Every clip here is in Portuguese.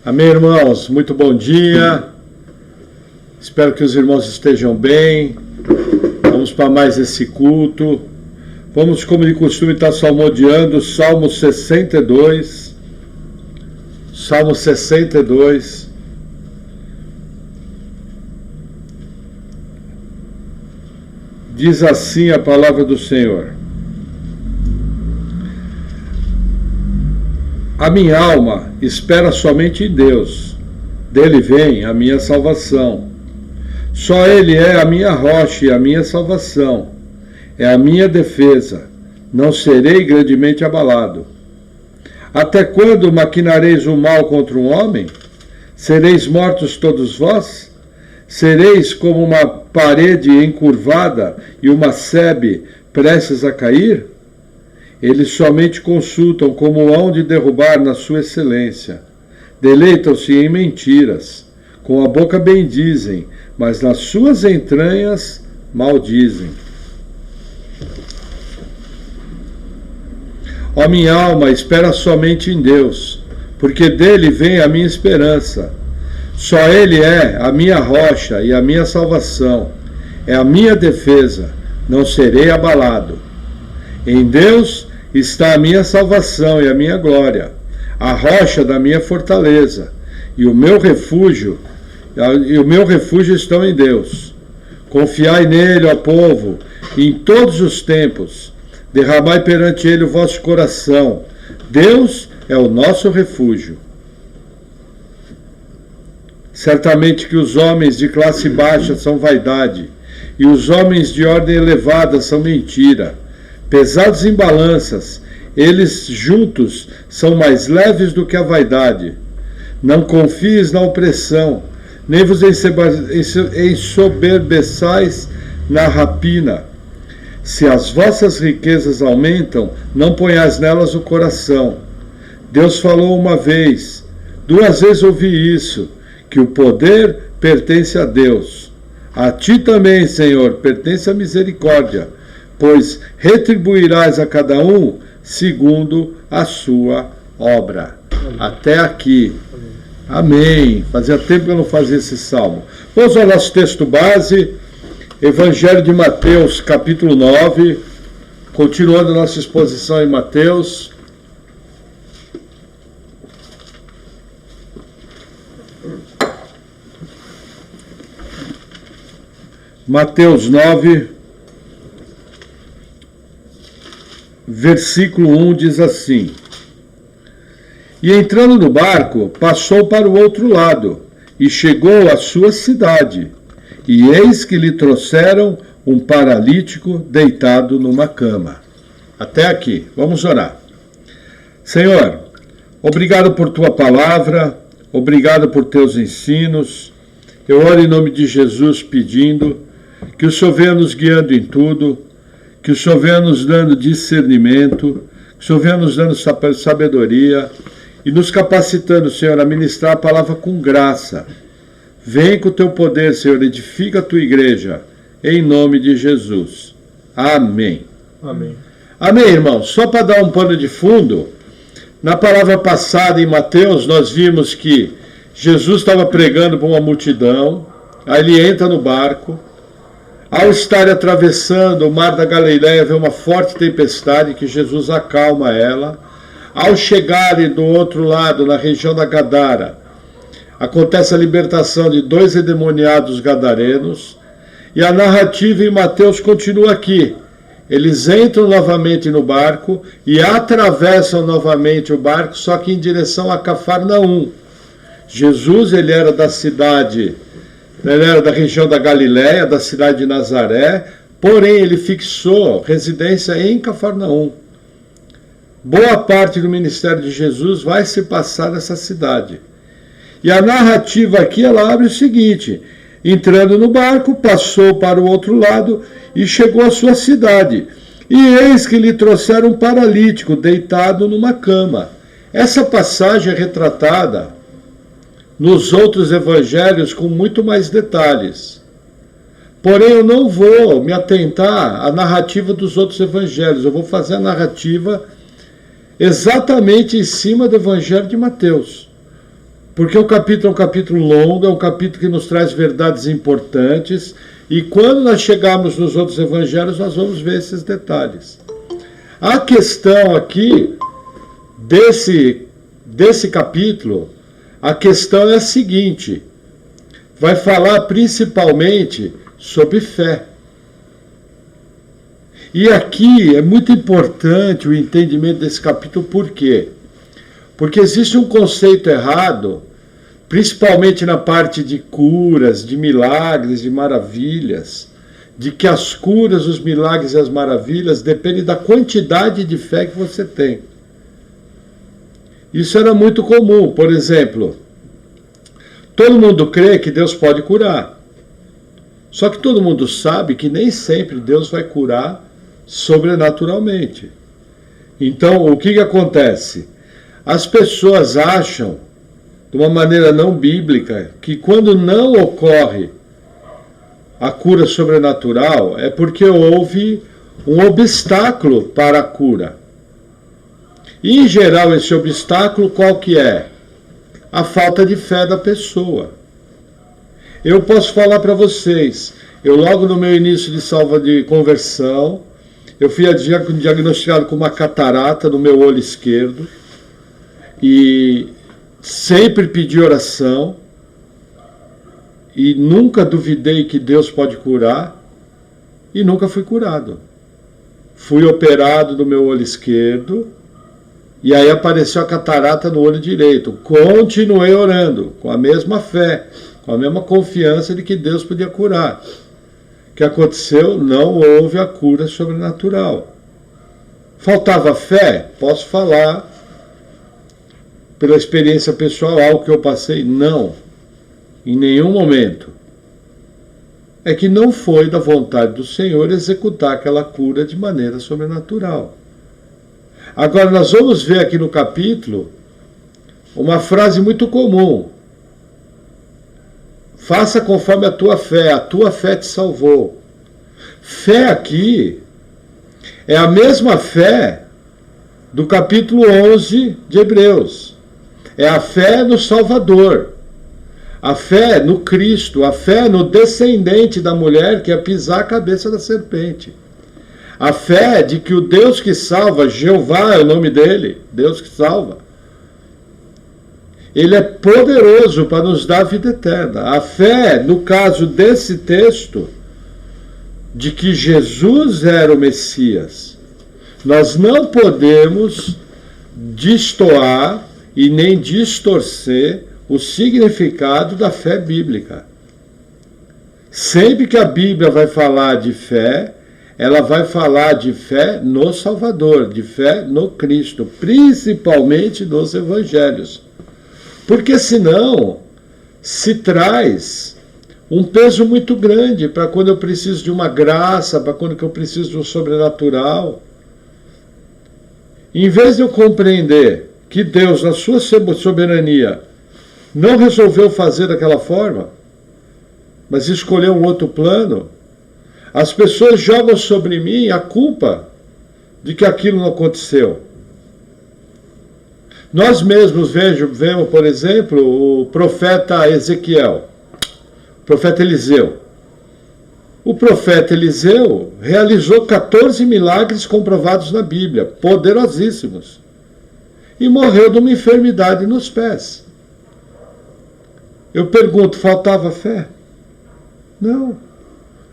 Amém, irmãos? Muito bom dia. Espero que os irmãos estejam bem. Vamos para mais esse culto. Vamos, como de costume, estar salmodiando Salmo 62. Salmo 62. Diz assim a palavra do Senhor: A minha alma espera somente em Deus, dele vem a minha salvação. Só Ele é a minha rocha e a minha salvação, é a minha defesa, não serei grandemente abalado. Até quando maquinareis o mal contra um homem? Sereis mortos todos vós? Sereis como uma parede encurvada e uma sebe prestes a cair? Eles somente consultam como hão de derrubar na sua excelência. Deleitam-se em mentiras. Com a boca bendizem, mas nas suas entranhas maldizem. Ó minha alma, espera somente em Deus, porque dele vem a minha esperança. Só Ele é a minha rocha e a minha salvação. É a minha defesa, não serei abalado. Em Deus está a minha salvação e a minha glória, a rocha da minha fortaleza, e o meu refúgio estão em Deus. Confiai nele, ó povo, em todos os tempos. Derramai perante ele o vosso coração. Deus é o nosso refúgio. Certamente que os homens de classe baixa são vaidade, e os homens de ordem elevada são mentira. Pesados em balanças, eles juntos são mais leves do que a vaidade. Não confies na opressão, nem vos ensoberbeçais na rapina. Se as vossas riquezas aumentam, não ponhais nelas o coração. Deus falou uma vez, 2 vezes ouvi isso, que o poder pertence a Deus. A ti também, Senhor, pertence a misericórdia, pois retribuirás a cada um segundo a sua obra. Amém. Até aqui. Amém. Fazia tempo que eu não fazia esse salmo. Vamos ao nosso texto base, Evangelho de Mateus, capítulo 9, continuando a nossa exposição em Mateus. Mateus 9, versículo 1 diz assim: E entrando no barco, passou para o outro lado, e chegou à sua cidade. E eis que lhe trouxeram um paralítico deitado numa cama. Até aqui, vamos orar. Senhor, obrigado por tua palavra, obrigado por teus ensinos. Eu oro em nome de Jesus pedindo que o Senhor venha nos guiando em tudo, que o Senhor venha nos dando discernimento, que o Senhor venha nos dando sabedoria e nos capacitando, Senhor, a ministrar a palavra com graça. Vem com o teu poder, Senhor, edifica a tua igreja, em nome de Jesus. Amém. Amém. Amém, irmãos. Só para dar um pano de fundo, na palavra passada em Mateus, nós vimos que Jesus estava pregando para uma multidão, aí ele entra no barco. Ao estar atravessando o mar da Galileia, vê uma forte tempestade que Jesus acalma ela. Ao chegarem do outro lado, na região da Gadara, acontece a libertação de 2 endemoniados gadarenos. E a narrativa em Mateus continua aqui. Eles entram novamente no barco e atravessam novamente o barco, só que em direção a Cafarnaum. Jesus, ele era da cidade... Ele era da região da Galiléia, da cidade de Nazaré, porém ele fixou residência em Cafarnaum. Boa parte do ministério de Jesus vai se passar nessa cidade. E a narrativa aqui, ela abre o seguinte: entrando no barco, passou para o outro lado e chegou à sua cidade. E eis que lhe trouxeram um paralítico deitado numa cama. Essa passagem é retratada nos outros evangelhos com muito mais detalhes. Porém, eu não vou me atentar à narrativa dos outros evangelhos. Eu vou fazer a narrativa exatamente em cima do evangelho de Mateus. Porque o capítulo é um capítulo longo, é um capítulo que nos traz verdades importantes, e quando nós chegarmos nos outros evangelhos, nós vamos ver esses detalhes. A questão aqui, desse capítulo, a questão é a seguinte: vai falar principalmente sobre fé. E aqui é muito importante o entendimento desse capítulo, por quê? Porque existe um conceito errado, principalmente na parte de curas, de milagres, de maravilhas, de que as curas, os milagres e as maravilhas dependem da quantidade de fé que você tem. Isso era muito comum. Por exemplo, todo mundo crê que Deus pode curar. Só que todo mundo sabe que nem sempre Deus vai curar sobrenaturalmente. Então, o que acontece? As pessoas acham, de uma maneira não bíblica, que quando não ocorre a cura sobrenatural, é porque houve um obstáculo para a cura. E, em geral, esse obstáculo qual que é? A falta de fé da pessoa. Eu posso falar para vocês, eu logo no meu início de conversão, eu fui diagnosticado com uma catarata no meu olho esquerdo, e sempre pedi oração, e nunca duvidei que Deus pode curar, e nunca fui curado. Fui operado no meu olho esquerdo, e aí apareceu a catarata no olho direito. Continuei orando, com a mesma fé, com a mesma confiança de que Deus podia curar. O que aconteceu? Não houve a cura sobrenatural. Faltava fé? Posso falar, pela experiência pessoal, algo que eu passei? Não, em nenhum momento. É que não foi da vontade do Senhor executar aquela cura de maneira sobrenatural. Agora nós vamos ver aqui no capítulo uma frase muito comum: faça conforme a tua fé te salvou. Fé aqui é a mesma fé do capítulo 11 de Hebreus. É a fé no Salvador, a fé no Cristo, a fé no descendente da mulher que ia pisar a cabeça da serpente. A fé de que o Deus que salva, Jeová é o nome dele, Deus que salva, ele é poderoso para nos dar a vida eterna. A fé, no caso desse texto, de que Jesus era o Messias. Nós não podemos destoar e nem distorcer o significado da fé bíblica. Sempre que a Bíblia vai falar de fé, ela vai falar de fé no Salvador, de fé no Cristo, principalmente nos Evangelhos. Porque senão se traz um peso muito grande para quando eu preciso de uma graça, para quando eu preciso de um sobrenatural. Em vez de eu compreender que Deus, na sua soberania, não resolveu fazer daquela forma, mas escolheu um outro plano, as pessoas jogam sobre mim a culpa de que aquilo não aconteceu. Nós mesmos vemos, por exemplo, o profeta Ezequiel, o profeta Eliseu. O profeta Eliseu realizou 14 milagres comprovados na Bíblia, poderosíssimos, e morreu de uma enfermidade nos pés. Eu pergunto, faltava fé? Não.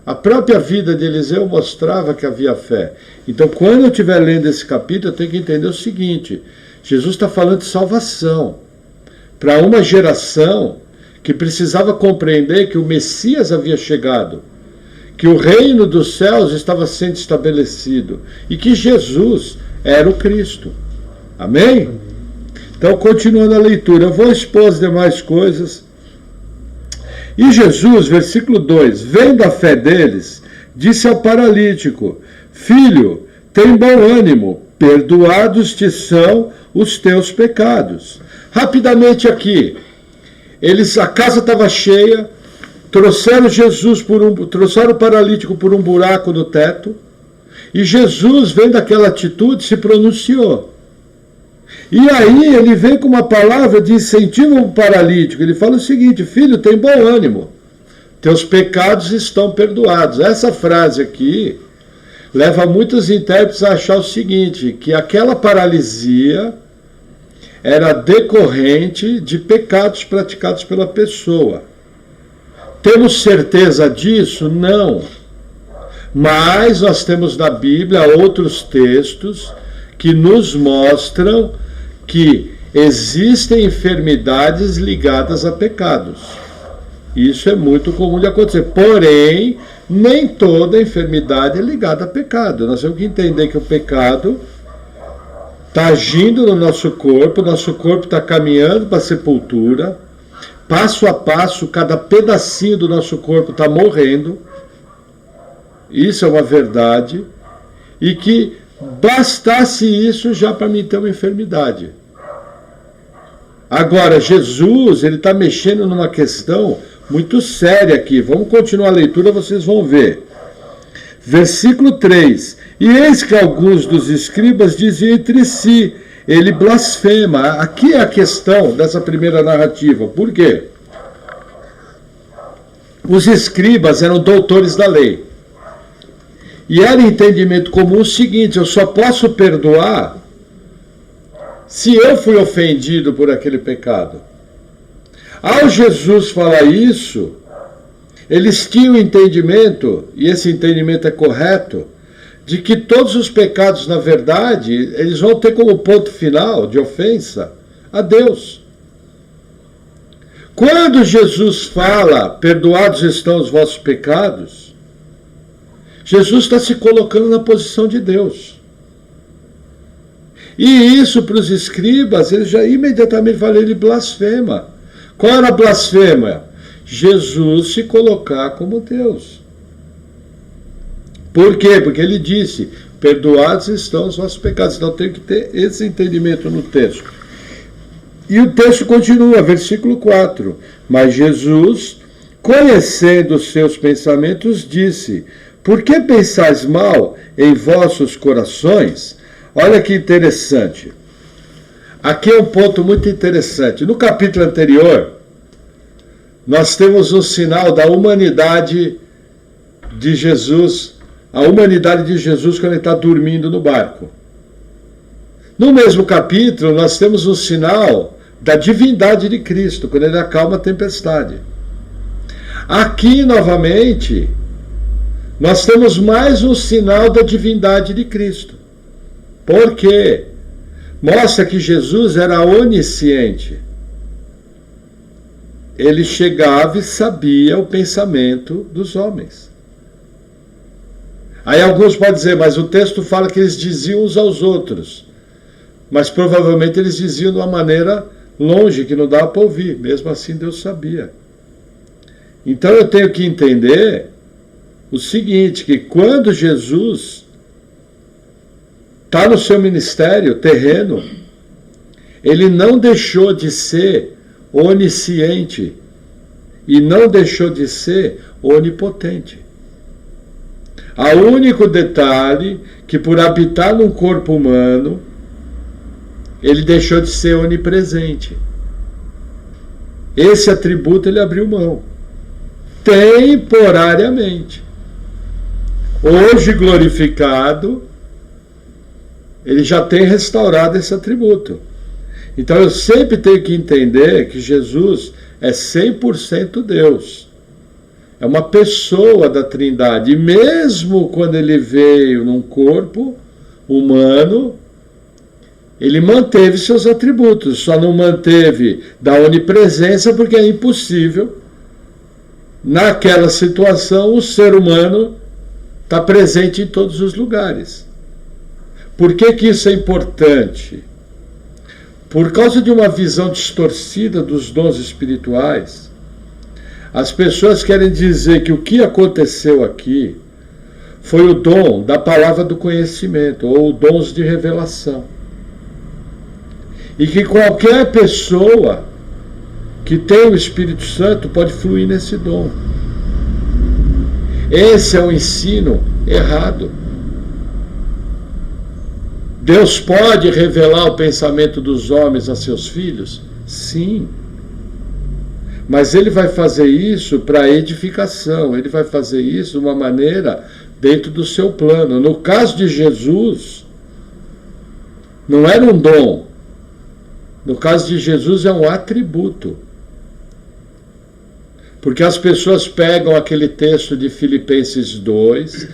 A própria vida de Eliseu mostrava que havia fé. Então, quando eu estiver lendo esse capítulo, eu tenho que entender o seguinte: Jesus está falando de salvação para uma geração que precisava compreender que o Messias havia chegado, que o reino dos céus estava sendo estabelecido e que Jesus era o Cristo. Amém? Então, continuando a leitura, eu vou expor as demais coisas. E Jesus, versículo 2, vendo a fé deles, disse ao paralítico: filho, tem bom ânimo, perdoados te são os teus pecados. Rapidamente aqui, a casa estava cheia, trouxeram trouxeram o paralítico por um buraco no teto, e Jesus, vendo aquela atitude, se pronunciou. E aí ele vem com uma palavra de incentivo ao paralítico. Ele fala o seguinte: filho, tem bom ânimo, teus pecados estão perdoados. Essa frase aqui leva muitos intérpretes a achar o seguinte, que aquela paralisia era decorrente de pecados praticados pela pessoa. Temos certeza disso? Não. Mas nós temos na Bíblia outros textos que nos mostram que existem enfermidades ligadas a pecados. Isso é muito comum de acontecer. Porém, nem toda enfermidade é ligada a pecado. Nós temos que entender que o pecado está agindo no nosso corpo está caminhando para a sepultura, passo a passo, cada pedacinho do nosso corpo está morrendo. Isso é uma verdade. E que bastasse isso já para mim ter uma enfermidade. Agora, Jesus, ele está mexendo numa questão muito séria aqui. Vamos continuar a leitura, vocês vão ver. Versículo 3. E eis que alguns dos escribas diziam entre si, ele blasfema. Aqui é a questão dessa primeira narrativa. Por quê? Os escribas eram doutores da lei. E era entendimento comum o seguinte: eu só posso perdoar se eu fui ofendido por aquele pecado. Ao Jesus falar isso, eles tinham o entendimento, e esse entendimento é correto, de que todos os pecados, na verdade, eles vão ter como ponto final de ofensa a Deus. Quando Jesus fala, perdoados estão os vossos pecados, Jesus está se colocando na posição de Deus. E isso para os escribas, eles já imediatamente falam, ele blasfema. Qual era a blasfêmia? Jesus se colocar como Deus. Por quê? Porque ele disse, perdoados estão os vossos pecados. Então tem que ter esse entendimento no texto. E o texto continua, versículo 4. Mas Jesus, conhecendo os seus pensamentos, disse, por que pensais mal em vossos corações? Olha que interessante. Aqui é um ponto muito interessante. No capítulo anterior, nós temos um sinal da humanidade de Jesus, a humanidade de Jesus quando ele está dormindo no barco. No mesmo capítulo, nós temos um sinal da divindade de Cristo, quando ele acalma a tempestade. Aqui, novamente, nós temos mais um sinal da divindade de Cristo. Por quê? Mostra que Jesus era onisciente. Ele chegava e sabia o pensamento dos homens. Aí alguns podem dizer, mas o texto fala que eles diziam uns aos outros. Mas provavelmente eles diziam de uma maneira longe, que não dava para ouvir. Mesmo assim Deus sabia. Então eu tenho que entender o seguinte, que quando Jesus está no seu ministério terreno, ele não deixou de ser onisciente e não deixou de ser onipotente. Há um único detalhe, que por habitar num corpo humano, ele deixou de ser onipresente. Esse atributo ele abriu mão, temporariamente. Hoje glorificado, ele já tem restaurado esse atributo. Então eu sempre tenho que entender que Jesus é 100% Deus. É uma pessoa da Trindade. E mesmo quando ele veio num corpo humano, ele manteve seus atributos. Só não manteve da onipresença porque é impossível. Naquela situação, o ser humano está presente em todos os lugares. Por que que isso é importante? Por causa de uma visão distorcida dos dons espirituais, as pessoas querem dizer que o que aconteceu aqui foi o dom da palavra do conhecimento, ou dons de revelação. E que qualquer pessoa que tem o Espírito Santo pode fluir nesse dom. Esse é o ensino errado. Deus pode revelar o pensamento dos homens a seus filhos? Sim. Mas ele vai fazer isso para edificação, ele vai fazer isso de uma maneira dentro do seu plano. No caso de Jesus, não era um dom. No caso de Jesus é um atributo. Porque as pessoas pegam aquele texto de Filipenses 2,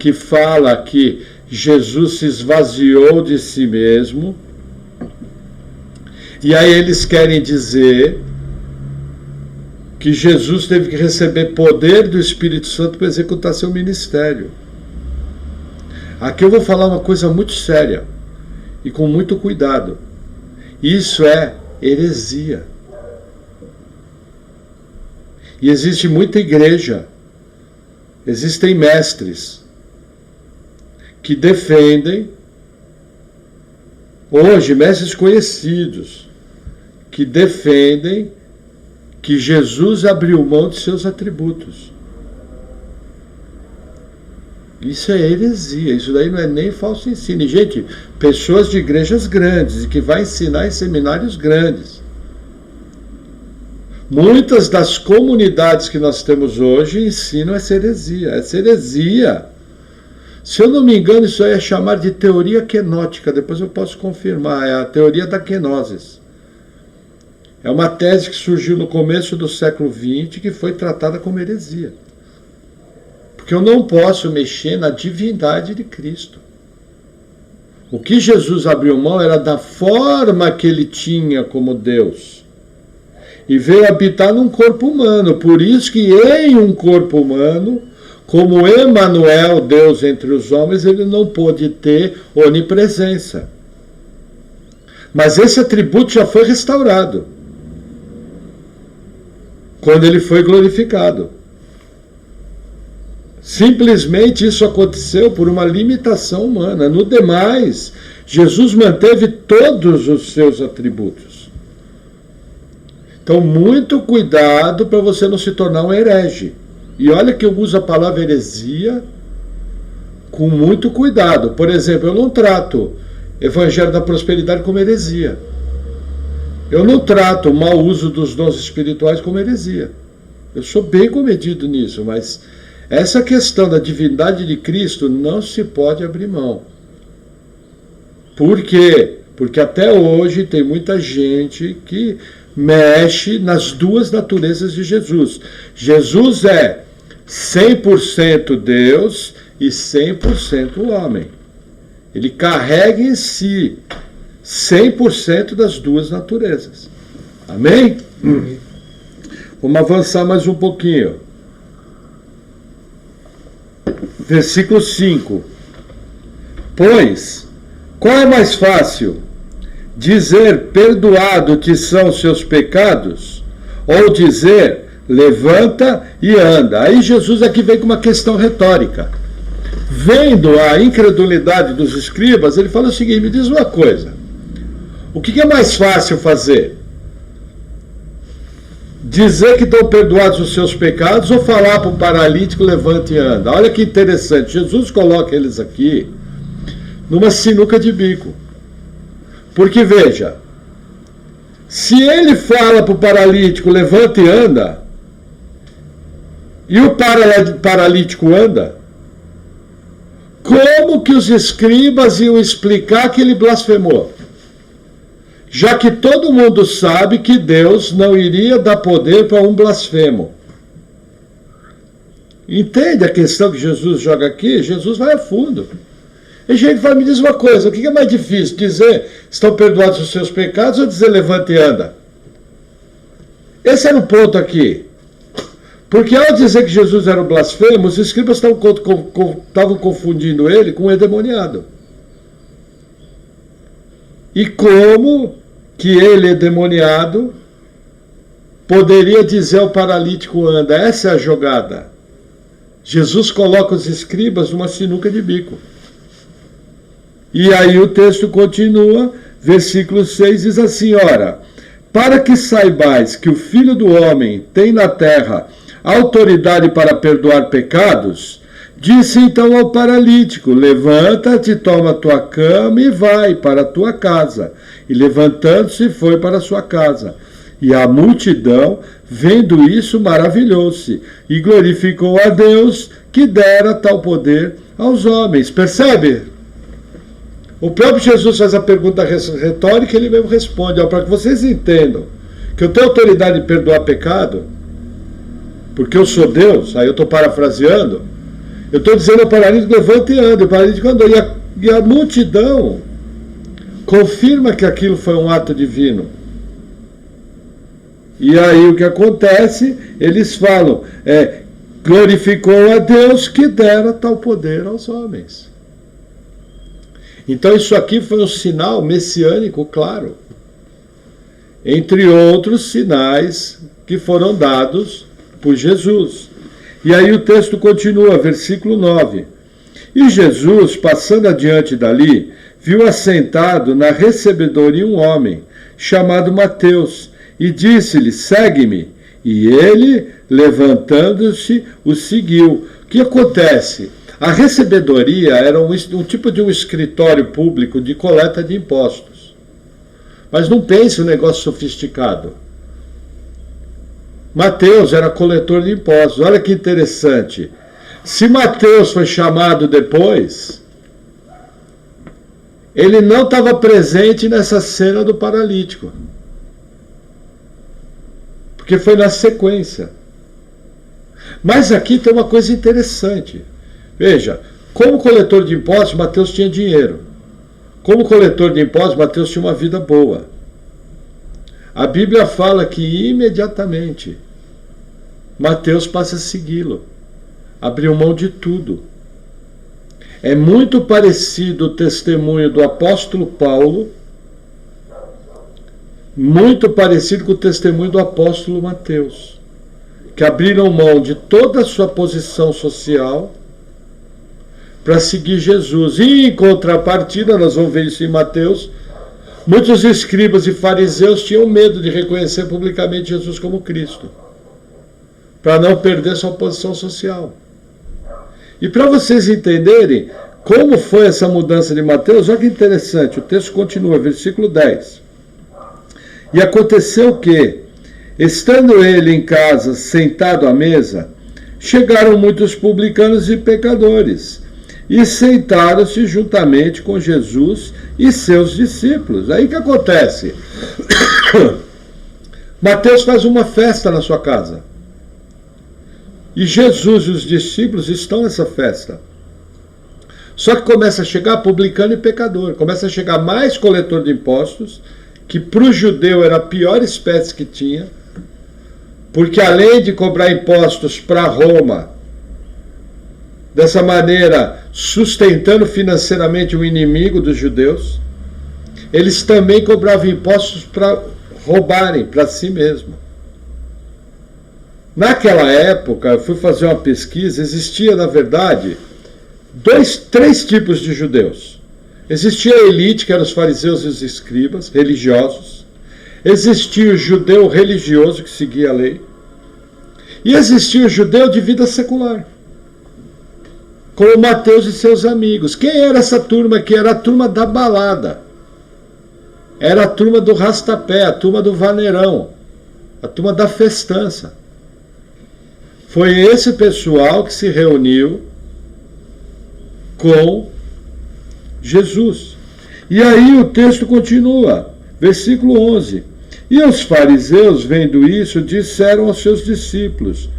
que fala que Jesus se esvaziou de si mesmo, e aí eles querem dizer que Jesus teve que receber poder do Espírito Santo para executar seu ministério. Aqui eu vou falar uma coisa muito séria e com muito cuidado. Isso é heresia. E existe muita igreja, existem mestres que defendem, hoje, mestres conhecidos, que defendem que Jesus abriu mão de seus atributos. Isso é heresia, isso daí não é nem falso ensino. E, gente, pessoas de igrejas grandes, e que vai ensinar em seminários grandes. Muitas das comunidades que nós temos hoje ensinam essa heresia. Essa heresia, se eu não me engano, isso aí é chamado de teoria quenótica, depois eu posso confirmar, é a teoria da quenoses. É uma tese que surgiu no começo do século XX, que foi tratada como heresia. Porque eu não posso mexer na divindade de Cristo. O que Jesus abriu mão era da forma que ele tinha como Deus. E veio habitar num corpo humano. Por isso que em um corpo humano, como Emanuel, Deus entre os homens, ele não pôde ter onipresença. Mas esse atributo já foi restaurado quando ele foi glorificado. Simplesmente isso aconteceu por uma limitação humana. No demais, Jesus manteve todos os seus atributos. Então, muito cuidado para você não se tornar um herege. E olha que eu uso a palavra heresia com muito cuidado. Por exemplo, eu não trato Evangelho da Prosperidade como heresia. Eu não trato o mau uso dos dons espirituais como heresia. Eu sou bem comedido nisso, mas essa questão da divindade de Cristo não se pode abrir mão. Por quê? Porque até hoje tem muita gente que mexe nas duas naturezas de Jesus. Jesus é 100% Deus e 100% homem. Ele carrega em si 100% das duas naturezas. Amém? Vamos avançar mais um pouquinho. Versículo 5. Pois, qual é mais fácil? Dizer, perdoado-te são seus pecados? Ou dizer, levanta e anda? Aí Jesus aqui vem com uma questão retórica. Vendo a incredulidade dos escribas, ele fala o seguinte, me diz uma coisa. O que é mais fácil fazer? Dizer que estão perdoados os seus pecados ou falar para o paralítico, levante e anda? Olha que interessante, Jesus coloca eles aqui numa sinuca de bico. Porque veja, se ele fala para o paralítico, levanta e anda, e o paralítico anda, como que os escribas iam explicar que ele blasfemou? Já que todo mundo sabe que Deus não iria dar poder para um blasfemo. Entende a questão que Jesus joga aqui? Jesus vai a fundo. E gente vai me dizer uma coisa, o que é mais difícil? Dizer, estão perdoados os seus pecados ou dizer, levanta e anda? Esse era o ponto aqui. Porque ao dizer que Jesus era um blasfemo, os escribas estavam confundindo ele com um endemoniado. E como que ele, endemoniado, poderia dizer ao paralítico, anda? Essa é a jogada. Jesus coloca os escribas numa sinuca de bico. E aí o texto continua, versículo 6 diz assim, ora, para que saibais que o Filho do Homem tem na terra autoridade para perdoar pecados, Disse então ao paralítico: levanta-te, toma a tua cama e vai para a tua casa. E levantando-se, foi para a sua casa. E a multidão, vendo isso, maravilhou-se e glorificou a Deus que dera tal poder aos homens. Percebe? O próprio Jesus faz a pergunta retórica e ele mesmo responde, para que vocês entendam que eu tenho autoridade de perdoar pecado, porque eu sou Deus. Aí eu estou parafraseando. Eu estou dizendo ao paralítico: levanta e anda. O paralítico andou. E a multidão confirma que aquilo foi um ato divino. E aí o que acontece? Eles falam, glorificou a Deus que dera tal poder aos homens. Então isso aqui foi um sinal messiânico, claro. Entre outros sinais que foram dados por Jesus. E aí o texto continua, versículo 9. E Jesus, passando adiante dali, viu assentado na recebedoria um homem, chamado Mateus, e disse-lhe: segue-me. E ele, levantando-se, o seguiu. O que acontece? A recebedoria era um tipo de um escritório público de coleta de impostos. Mas não pense um negócio sofisticado. Mateus era coletor de impostos. Olha que interessante. Se Mateus foi chamado depois, ele não estava presente nessa cena do paralítico. Porque foi na sequência. Mas aqui tem uma coisa interessante. Veja, como coletor de impostos, Mateus tinha dinheiro. Como coletor de impostos, Mateus tinha uma vida boa. A Bíblia fala que imediatamente Mateus passa a segui-lo. Abriu mão de tudo. É muito parecido o testemunho do apóstolo Paulo, muito parecido com o testemunho do apóstolo Mateus, que abriram mão de toda a sua posição social para seguir Jesus. E em contrapartida, nós vamos ver isso em Mateus, muitos escribas e fariseus tinham medo de reconhecer publicamente Jesus como Cristo, para não perder sua posição social. E para vocês entenderem como foi essa mudança de Mateus, olha que interessante, o texto continua, versículo 10. E aconteceu que, estando ele em casa, sentado à mesa, chegaram muitos publicanos e pecadores, e sentaram-se juntamente com Jesus e seus discípulos. Aí o que acontece? Mateus faz uma festa na sua casa. E Jesus e os discípulos estão nessa festa. Só que começa a chegar publicano e pecador. Começa a chegar mais coletor de impostos, que para o judeu era a pior espécie que tinha, porque além de cobrar impostos para Roma, dessa maneira sustentando financeiramente o inimigo dos judeus, eles também cobravam impostos para roubarem para si mesmo. Naquela época, eu fui fazer uma pesquisa, existia, na verdade, três tipos de judeus. Existia a elite, que eram os fariseus e os escribas, religiosos. Existia o judeu religioso, que seguia a lei. E existia o judeu de vida secular, como Mateus e seus amigos. Quem era essa turma aqui? Era a turma da balada. Era a turma do rastapé, a turma do vaneirão, a turma da festança. Foi esse pessoal que se reuniu com Jesus. E aí o texto continua, versículo 11. E os fariseus, vendo isso, disseram aos seus discípulos: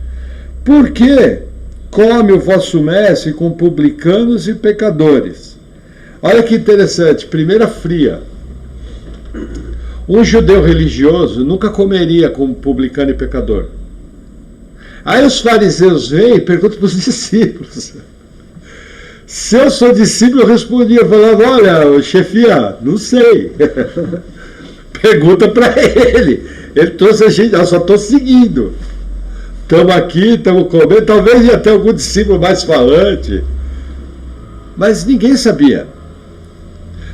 por que come o vosso mestre com publicanos e pecadores? Olha que interessante, primeira fria. Um judeu religioso nunca comeria com publicano e pecador. Aí os fariseus vêm e perguntam para os discípulos. Se eu sou discípulo, eu respondia, falava: olha, chefia, não sei. Pergunta para ele. Ele trouxe a gente, eu só estou seguindo. Estamos aqui, estamos comendo, talvez ia ter algum discípulo mais falante. Mas ninguém sabia.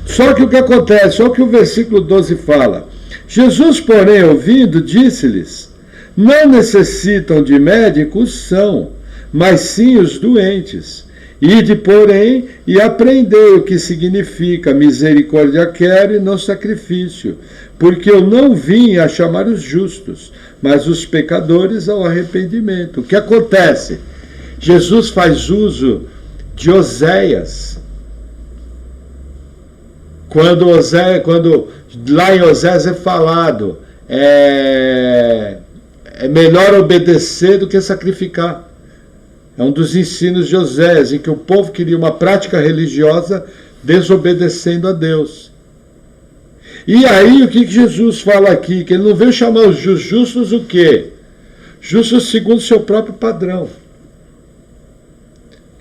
Só que o que acontece, só que o versículo 12 fala: Jesus, porém, ouvindo, disse-lhes: não necessitam de médicos são, mas sim os doentes. Ide, porém, e aprendei o que significa misericórdia quero e não sacrifício, porque eu não vim a chamar os justos, mas os pecadores ao arrependimento. O que acontece? Jesus faz uso de Oséias. Quando lá em Oséias é falado, é melhor obedecer do que sacrificar. É um dos ensinos de Oséias, em que o povo queria uma prática religiosa desobedecendo a Deus. E aí o que Jesus fala aqui? Que ele não veio chamar os justos o quê? Justos segundo o seu próprio padrão.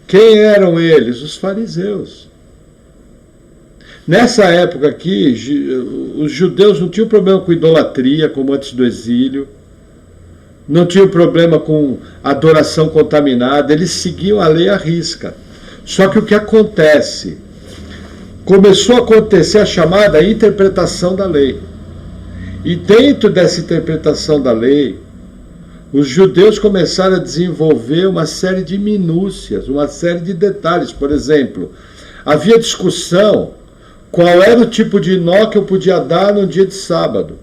Quem eram eles? Os fariseus. Nessa época aqui, os judeus não tinham problema com idolatria, como antes do exílio. Não tinham problema com adoração contaminada, eles seguiam a lei à risca. Só que o que acontece? Começou a acontecer a chamada interpretação da lei. E dentro dessa interpretação da lei, os judeus começaram a desenvolver uma série de minúcias, uma série de detalhes. Por exemplo, havia discussão qual era o tipo de nó que eu podia dar no dia de sábado.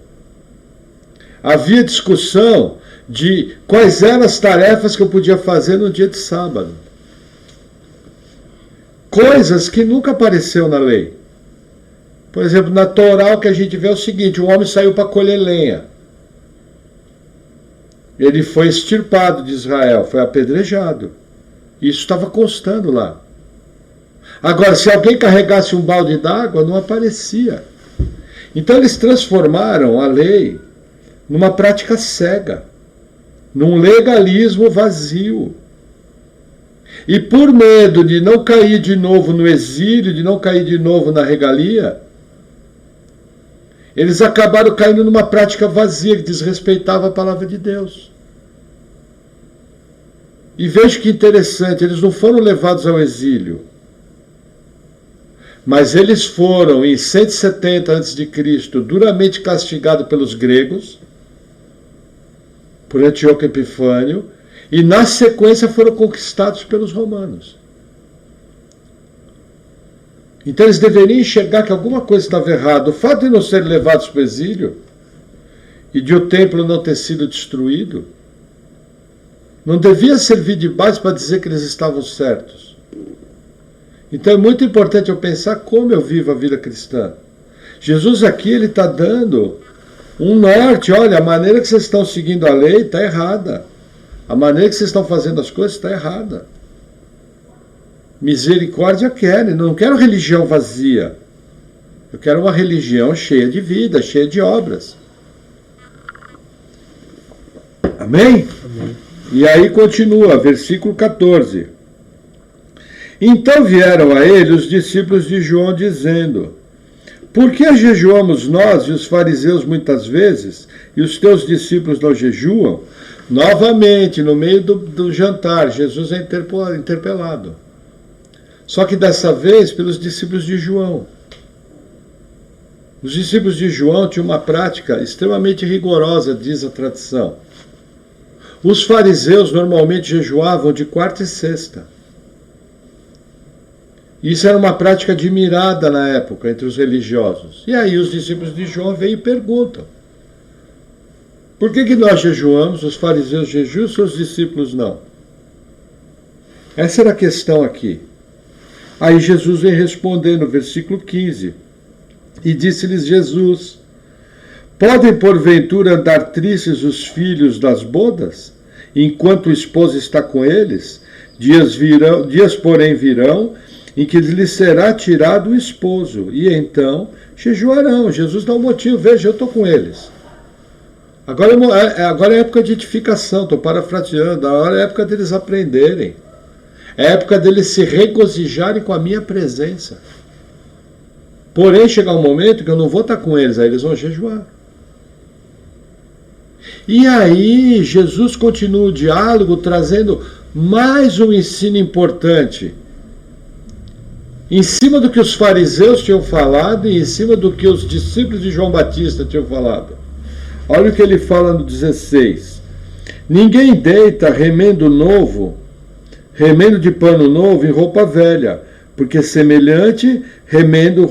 Havia discussão de quais eram as tarefas que eu podia fazer no dia de sábado. Coisas que nunca apareceu na lei. Por exemplo, na Torá o que a gente vê é o seguinte: o homem saiu para colher lenha. Ele foi extirpado de Israel, foi apedrejado. Isso estava constando lá. Agora, se alguém carregasse um balde d'água, não aparecia. Então eles transformaram a lei numa prática cega, num legalismo vazio. E por medo de não cair de novo no exílio, de não cair de novo na regalia, eles acabaram caindo numa prática vazia que desrespeitava a palavra de Deus. E veja que interessante, eles não foram levados ao exílio, mas eles foram, em 170 a.C., duramente castigados pelos gregos, por Antíoco Epifânio, e na sequência foram conquistados pelos romanos. Então eles deveriam enxergar que alguma coisa estava errada. O fato de não serem levados para o exílio e de o templo não ter sido destruído não devia servir de base para dizer que eles estavam certos. Então é muito importante eu pensar como eu vivo a vida cristã. Jesus aqui ele está dando um norte. Olha, a maneira que vocês estão seguindo a lei está errada. A maneira que vocês estão fazendo as coisas está errada. Misericórdia quero, não quero religião vazia. Eu quero uma religião cheia de vida, cheia de obras. Amém? Amém. E aí continua, versículo 14. Então vieram a ele os discípulos de João, dizendo: por que jejuamos nós e os fariseus muitas vezes, e os teus discípulos não jejuam? Novamente, no meio do jantar, Jesus é interpelado. Só que dessa vez pelos discípulos de João. Os discípulos de João tinham uma prática extremamente rigorosa, diz a tradição. Os fariseus normalmente jejuavam de quarta e sexta. Isso era uma prática admirada na época entre os religiosos. E aí os discípulos de João vêm e perguntam: por que nós jejuamos, os fariseus jejuam, os seus discípulos não? Essa era a questão aqui. Aí Jesus vem responder no versículo 15. E disse-lhes Jesus: podem porventura andar tristes os filhos das bodas, enquanto o esposo está com eles? Dias porém virão, em que lhes será tirado o esposo, e então jejuarão. Jesus dá um motivo: veja, eu estou com eles. Agora é época de edificação, estou parafraseando, agora é época deles aprenderem. É época deles se regozijarem com a minha presença. Porém, chegar um momento que eu não vou estar com eles, aí eles vão jejuar. E aí, Jesus continua o diálogo, trazendo mais um ensino importante. Em cima do que os fariseus tinham falado e em cima do que os discípulos de João Batista tinham falado. Olha o que ele fala no 16. Ninguém deita remendo novo remendo de pano novo em roupa velha, porque semelhante remendo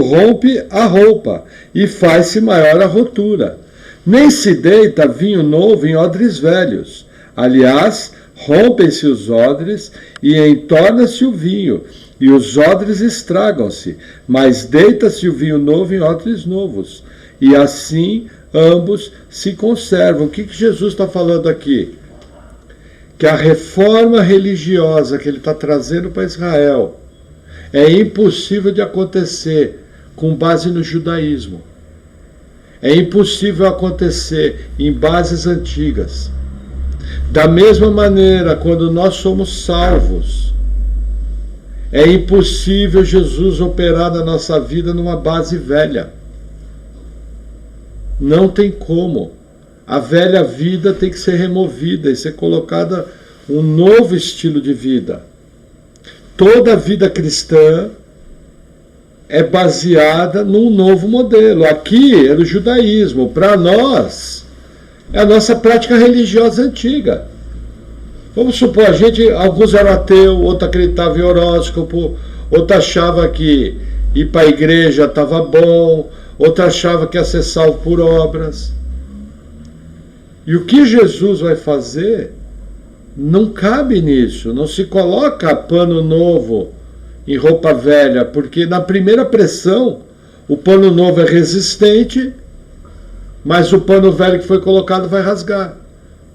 rompe a roupa e faz-se maior a rotura. Nem se deita vinho novo em odres velhos. Aliás, rompem-se os odres e entorna-se o vinho, e os odres estragam-se, mas deita-se o vinho novo em odres novos, e assim ambos se conservam. O que Jesus está falando aqui? Que a reforma religiosa que ele está trazendo para Israel é impossível de acontecer com base no judaísmo. É impossível acontecer em bases antigas. Da mesma maneira, quando nós somos salvos, é impossível Jesus operar na nossa vida numa base velha. Não tem como. A velha vida tem que ser removida e ser colocada um novo estilo de vida. Toda a vida cristã é baseada num novo modelo. Aqui era o judaísmo. Para nós, é a nossa prática religiosa antiga. Vamos supor, alguns eram ateus, outros acreditavam em horóscopo, outros achavam que ir para a igreja estava bom, outros achavam que ia ser salvo por obras. E o que Jesus vai fazer não cabe nisso, não se coloca pano novo em roupa velha, porque na primeira pressão o pano novo é resistente, mas o pano velho que foi colocado vai rasgar.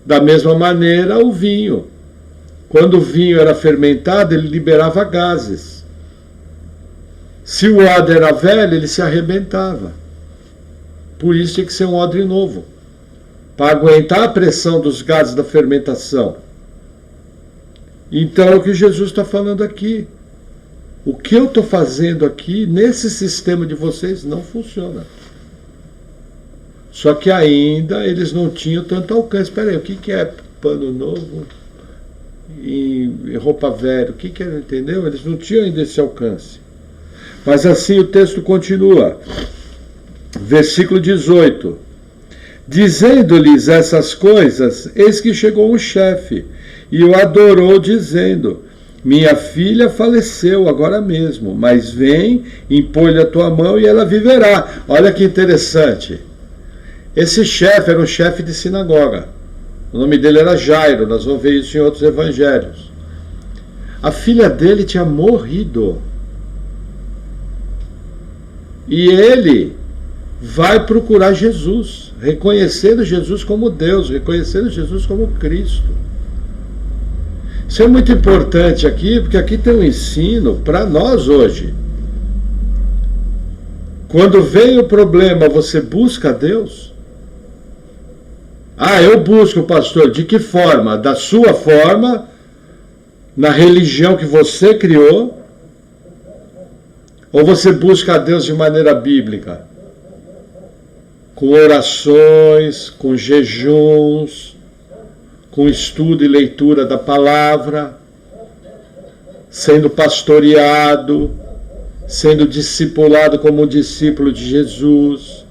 Da mesma maneira, o vinho. Quando o vinho era fermentado, ele liberava gases. Se o odre era velho, ele se arrebentava. Por isso tinha que ser um odre novo, para aguentar a pressão dos gases da fermentação. Então é o que Jesus está falando aqui. O que eu estou fazendo aqui, nesse sistema de vocês, não funciona. Só que ainda eles não tinham tanto alcance. Espera aí, o que é pano novo e roupa velha? O que é, entendeu? Eles não tinham ainda esse alcance. Mas assim o texto continua. Versículo 18. Dizendo-lhes essas coisas, eis que chegou um chefe e o adorou, dizendo: minha filha faleceu agora mesmo, mas vem, impõe-lhe a tua mão e ela viverá. Olha que interessante. Esse chefe era um chefe de sinagoga. O nome dele era Jairo, nós vamos ver isso em outros evangelhos. A filha dele tinha morrido. E ele vai procurar Jesus, reconhecendo Jesus como Deus, reconhecendo Jesus como Cristo. Isso é muito importante aqui, porque aqui tem um ensino para nós hoje. Quando vem o problema, você busca Deus? Ah, eu busco, pastor. De que forma? Da sua forma, na religião que você criou? Ou você busca a Deus de maneira bíblica? Com orações, com jejuns, com estudo e leitura da palavra, sendo pastoreado, sendo discipulado como um discípulo de Jesus,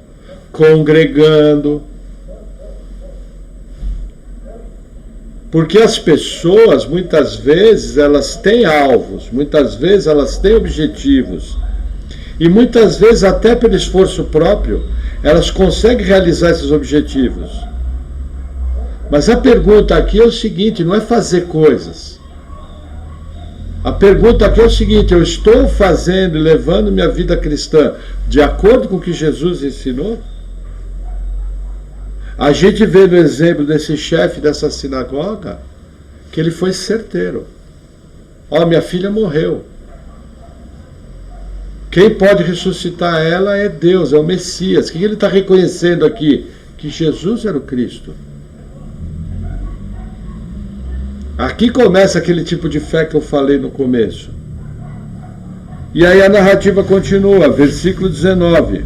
congregando. Porque as pessoas, muitas vezes, elas têm alvos, muitas vezes elas têm objetivos, e muitas vezes, até pelo esforço próprio, elas conseguem realizar esses objetivos. Mas a pergunta aqui é o seguinte, não é fazer coisas. A pergunta aqui é o seguinte, eu estou fazendo e levando minha vida cristã de acordo com o que Jesus ensinou? A gente vê no exemplo desse chefe dessa sinagoga que ele foi certeiro. Ó, minha filha morreu. Quem pode ressuscitar ela é Deus, é o Messias. O que ele está reconhecendo aqui? Que Jesus era o Cristo. Aqui começa aquele tipo de fé que eu falei no começo. E aí a narrativa continua, versículo 19.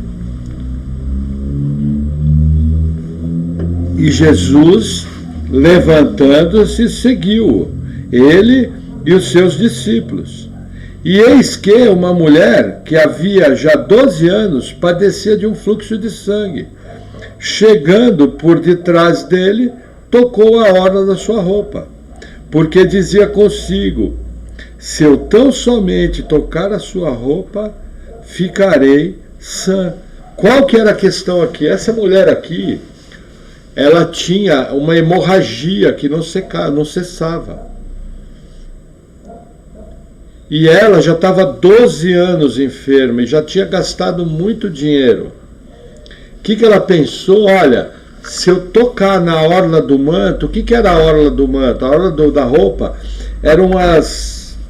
E Jesus, levantando-se, seguiu-o, ele e os seus discípulos. E eis que uma mulher, que havia já 12 anos, padecia de um fluxo de sangue. Chegando por detrás dele, tocou a orla da sua roupa, porque dizia consigo: se eu tão somente tocar a sua roupa, ficarei sã. Qual que era a questão aqui? Essa mulher aqui, ela tinha uma hemorragia que não cessava. E ela já estava 12 anos enferma e já tinha gastado muito dinheiro. O que ela pensou? Olha, se eu tocar na orla do manto, o que era a orla do manto? A orla da roupa eram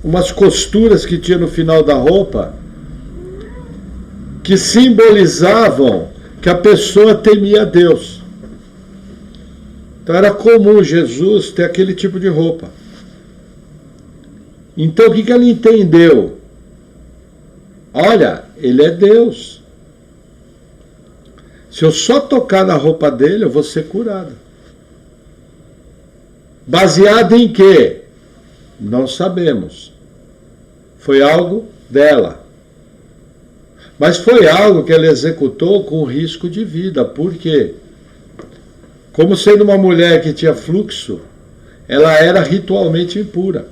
umas costuras que tinha no final da roupa que simbolizavam que a pessoa temia Deus. Então era comum Jesus ter aquele tipo de roupa. Então o que ela entendeu? Olha, ele é Deus. Se eu só tocar na roupa dele, eu vou ser curada. Baseado em quê? Não sabemos. Foi algo dela. Mas foi algo que ela executou com risco de vida. Por quê? Como sendo uma mulher que tinha fluxo, ela era ritualmente impura.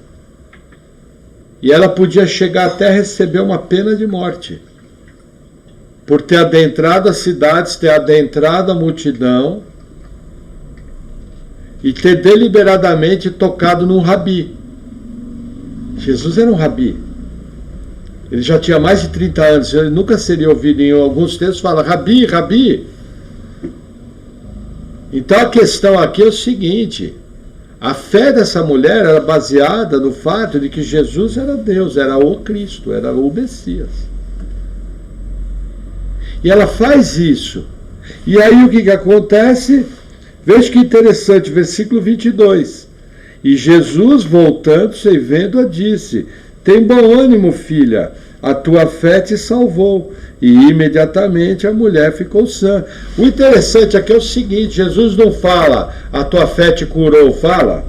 E ela podia chegar até a receber uma pena de morte. Por ter adentrado as cidades, ter adentrado a multidão e ter deliberadamente tocado num rabi. Jesus era um rabi. Ele já tinha mais de 30 anos, ele nunca seria ouvido. Em alguns textos fala, rabi, rabi. Então a questão aqui é o seguinte: a fé dessa mulher era baseada no fato de que Jesus era Deus, era o Cristo, era o Messias. E ela faz isso. E aí o que acontece? Veja que interessante, versículo 22. E Jesus, voltando-se e vendo-a, disse: tem bom ânimo, filha, a tua fé te salvou. E imediatamente a mulher ficou sã. O interessante aqui é o seguinte: Jesus não fala, a tua fé te curou, fala.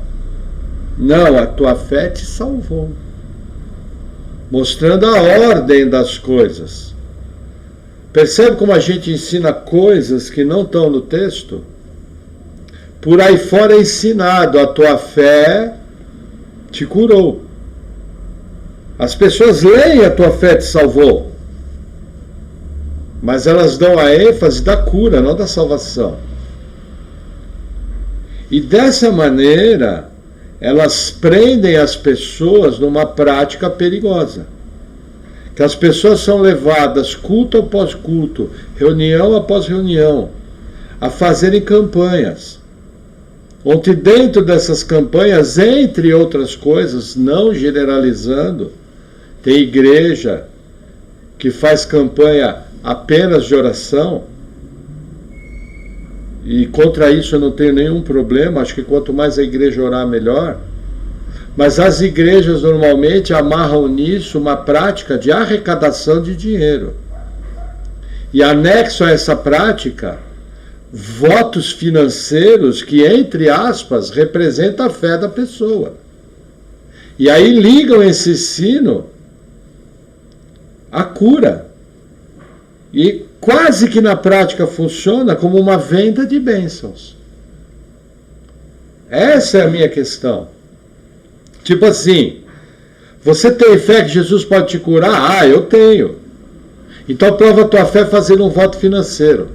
Não, a tua fé te salvou. Mostrando a ordem das coisas. Percebe como a gente ensina coisas que não estão no texto? Por aí fora é ensinado, a tua fé te curou. As pessoas leem a tua fé te salvou. Mas elas dão a ênfase da cura, não da salvação. E dessa maneira, elas prendem as pessoas numa prática perigosa. Que as pessoas são levadas culto após culto, reunião após reunião, a fazerem campanhas. Onde dentro dessas campanhas, entre outras coisas, não generalizando, tem igreja que faz campanha apenas de oração, e contra isso eu não tenho nenhum problema, acho que quanto mais a igreja orar, melhor. Mas as igrejas normalmente amarram nisso uma prática de arrecadação de dinheiro. E anexo a essa prática, votos financeiros que, entre aspas, representam a fé da pessoa. E aí ligam esse ensino à cura. E quase que na prática funciona como uma venda de bênçãos. Essa é a minha questão. Tipo assim, você tem fé que Jesus pode te curar? Ah, eu tenho. Então prova a tua fé fazendo um voto financeiro.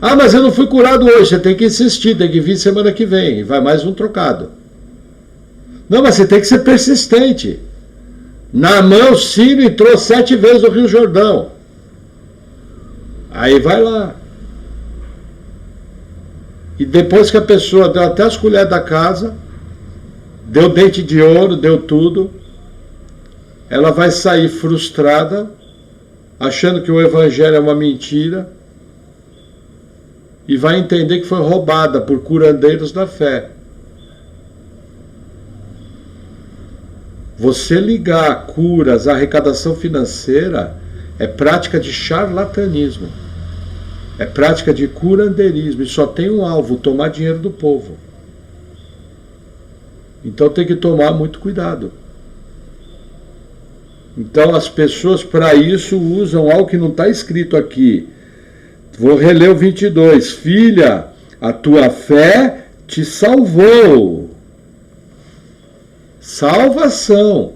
Ah, mas eu não fui curado hoje. Você tem que insistir, tem que vir semana que vem. E vai mais um trocado. Não, mas você tem que ser persistente. Naamã, o sírio, entrou 7 vezes no Rio Jordão. Aí vai lá. E depois que a pessoa deu até as colheres da casa, deu dente de ouro, deu tudo, ela vai sair frustrada, achando que o evangelho é uma mentira, e vai entender que foi roubada por curandeiros da fé. Você ligar curas à arrecadação financeira é prática de charlatanismo. É prática de curandeirismo. E só tem um alvo: tomar dinheiro do povo. Então tem que tomar muito cuidado. Então as pessoas para isso usam algo que não está escrito aqui. Vou reler o 22. Filha, a tua fé te salvou. Salvação.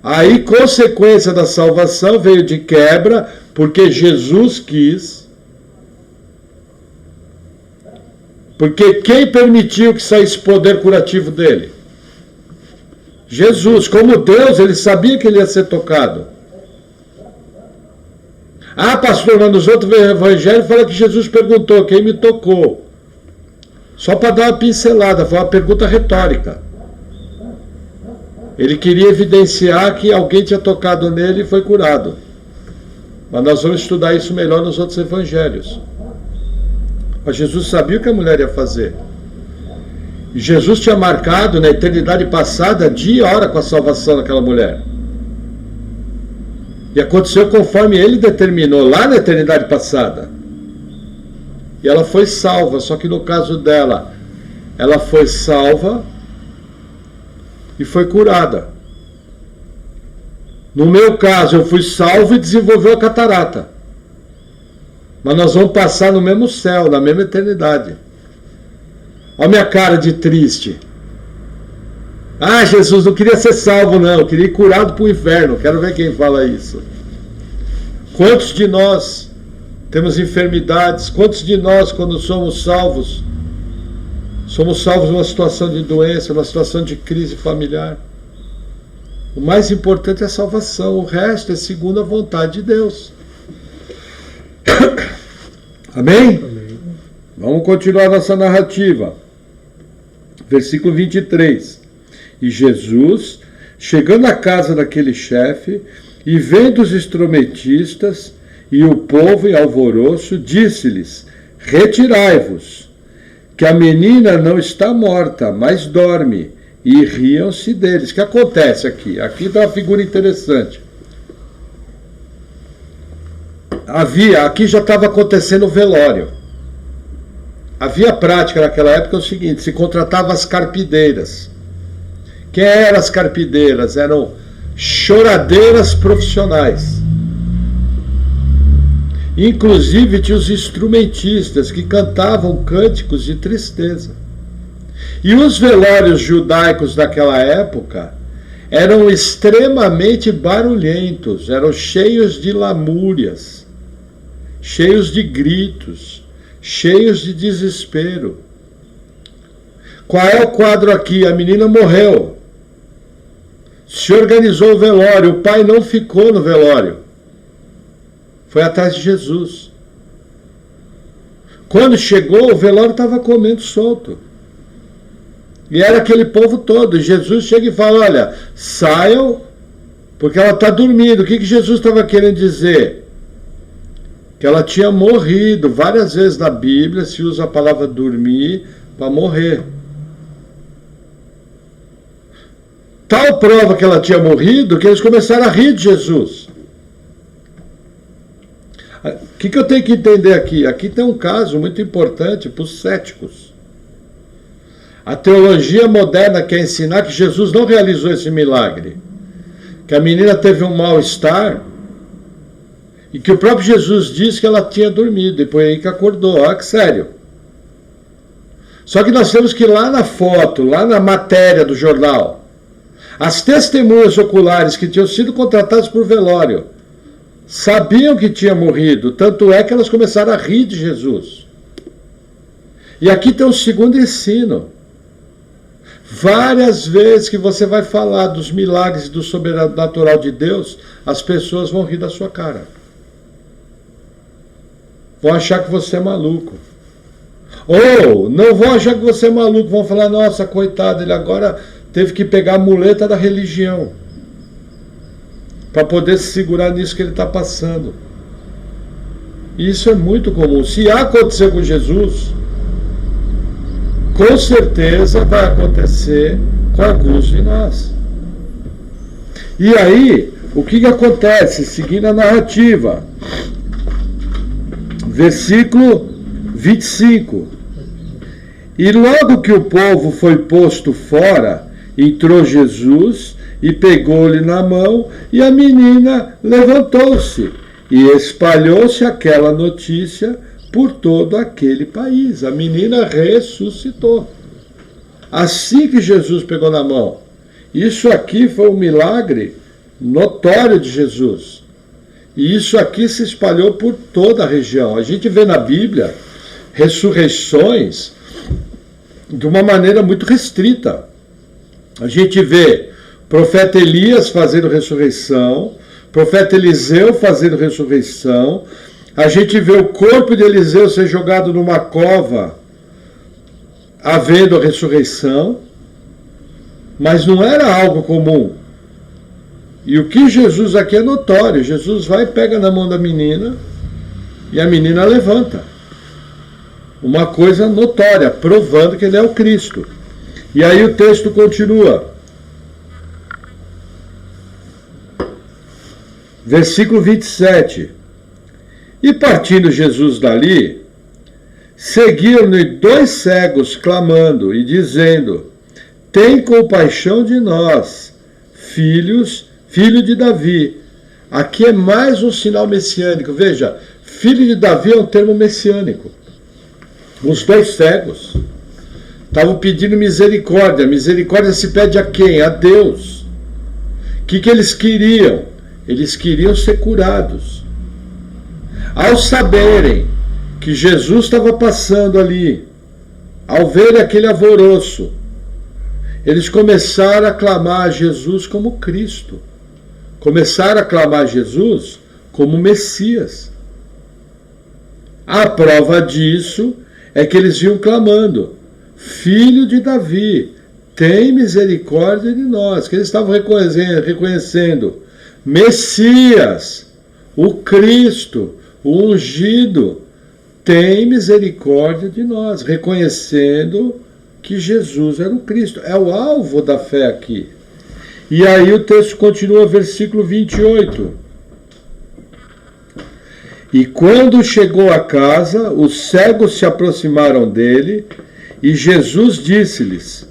Aí, consequência da salvação veio de quebra, porque Jesus quis. Porque quem permitiu que saísse poder curativo dele? Jesus. Como Deus, ele sabia que ele ia ser tocado. Ah, pastor, mas nos outros evangelhos fala que Jesus perguntou, quem me tocou? Só para dar uma pincelada, foi uma pergunta retórica. Ele queria evidenciar que alguém tinha tocado nele e foi curado. Mas nós vamos estudar isso melhor nos outros evangelhos. Mas Jesus sabia o que a mulher ia fazer. E Jesus tinha marcado na eternidade passada dia e hora com a salvação daquela mulher. E aconteceu conforme ele determinou lá na eternidade passada. E ela foi salva, só que no caso dela, ela foi salva e foi curada. No meu caso, eu fui salvo e desenvolveu a catarata. Mas nós vamos passar no mesmo céu, na mesma eternidade. Olha a minha cara de triste. Ah, Jesus, não queria ser salvo não, eu queria ir curado para o inferno. Quero ver quem fala isso. Quantos de nós temos enfermidades? Quantos de nós, quando somos salvos numa situação de doença, numa situação de crise familiar? O mais importante é a salvação, o resto é segundo a vontade de Deus. Amém? Amém. Vamos continuar nossa narrativa. Versículo 23. E Jesus, chegando à casa daquele chefe, e vendo os instrumentistas e o povo em alvoroço, disse-lhes: retirai-vos, que a menina não está morta, mas dorme. E riam-se deles. O que acontece aqui? Aqui está uma figura interessante. Aqui já estava acontecendo o velório. Havia prática naquela época o seguinte: se contratava as carpideiras. Quem eram as carpideiras? Eram choradeiras profissionais. Inclusive tinha os instrumentistas que cantavam cânticos de tristeza. E os velórios judaicos daquela época eram extremamente barulhentos, eram cheios de lamúrias, cheios de gritos, cheios de desespero. Qual é o quadro aqui? A menina morreu. Se organizou o velório, o pai não ficou no velório. Foi atrás de Jesus. Quando chegou, o velório estava comendo solto. E era aquele povo todo. Jesus chega e fala: olha, saiam, porque ela está dormindo. O que Jesus estava querendo dizer? Que ela tinha morrido. Várias vezes na Bíblia se usa a palavra dormir para morrer. Tal prova que ela tinha morrido que eles começaram a rir de Jesus. O que eu tenho que entender aqui? Aqui tem um caso muito importante para os céticos. A teologia moderna quer ensinar que Jesus não realizou esse milagre, que a menina teve um mal-estar e que o próprio Jesus disse que ela tinha dormido e foi aí que acordou. Olha que sério. Só que nós temos que ir lá na foto, lá na matéria do jornal, as testemunhas oculares que tinham sido contratadas por velório sabiam que tinha morrido, tanto é que elas começaram a rir de Jesus. E aqui tem um segundo ensino. Várias vezes que você vai falar dos milagres e do sobrenatural de Deus, as pessoas vão rir da sua cara. Vão achar que você é maluco. Ou não vão achar que você é maluco, vão falar: nossa, coitado, ele agora teve que pegar a muleta da religião para poder se segurar nisso que ele está passando. E isso é muito comum. Se aconteceu com Jesus, com certeza vai acontecer com alguns de nós. E aí, o que acontece? Seguindo a narrativa, versículo 25. E logo que o povo foi posto fora, entrou Jesus e pegou-lhe na mão, e a menina levantou-se, e espalhou-se aquela notícia por todo aquele país. A menina ressuscitou. Assim que Jesus pegou na mão. Isso aqui foi um milagre notório de Jesus. E isso aqui se espalhou por toda a região. A gente vê na Bíblia ressurreições de uma maneira muito restrita. A gente vê profeta Elias fazendo ressurreição, profeta Eliseu fazendo ressurreição, a gente vê o corpo de Eliseu ser jogado numa cova, havendo a ressurreição, mas não era algo comum. E o que Jesus aqui é notório, Jesus vai e pega na mão da menina, e a menina levanta. Uma coisa notória, provando que ele é o Cristo. E aí o texto continua. Versículo 27. E partindo Jesus dali, seguiram-lhe 2 cegos clamando e dizendo: tem compaixão de nós, filho de Davi. Aqui é mais um sinal messiânico. Veja, filho de Davi é um termo messiânico. Os 2 cegos estavam pedindo misericórdia. Misericórdia se pede a quem? A Deus. O que eles queriam? Eles queriam ser curados. Ao saberem que Jesus estava passando ali, ao ver aquele alvoroço, eles começaram a clamar a Jesus como Cristo. Começaram a clamar a Jesus como Messias. A prova disso é que eles vinham clamando: Filho de Davi, tem misericórdia de nós. Que eles estavam reconhecendo Messias, o Cristo, o ungido, tem misericórdia de nós, reconhecendo que Jesus era o Cristo. É o alvo da fé aqui. E aí o texto continua, versículo 28. E quando chegou a casa, os cegos se aproximaram dele, e Jesus disse-lhes: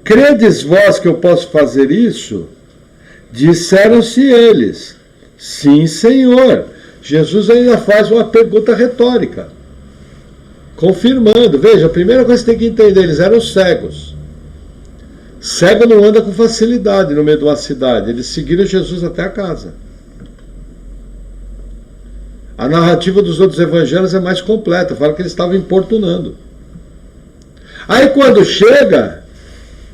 credes vós que eu posso fazer isso? Disseram-se eles: sim, Senhor. Jesus ainda faz uma pergunta retórica, confirmando. Veja, a primeira coisa que você tem que entender, eles eram cegos. Cego não anda com facilidade no meio de uma cidade. Eles seguiram Jesus até a casa. A narrativa dos outros evangelhos é mais completa, fala que eles estavam importunando. Aí quando chega,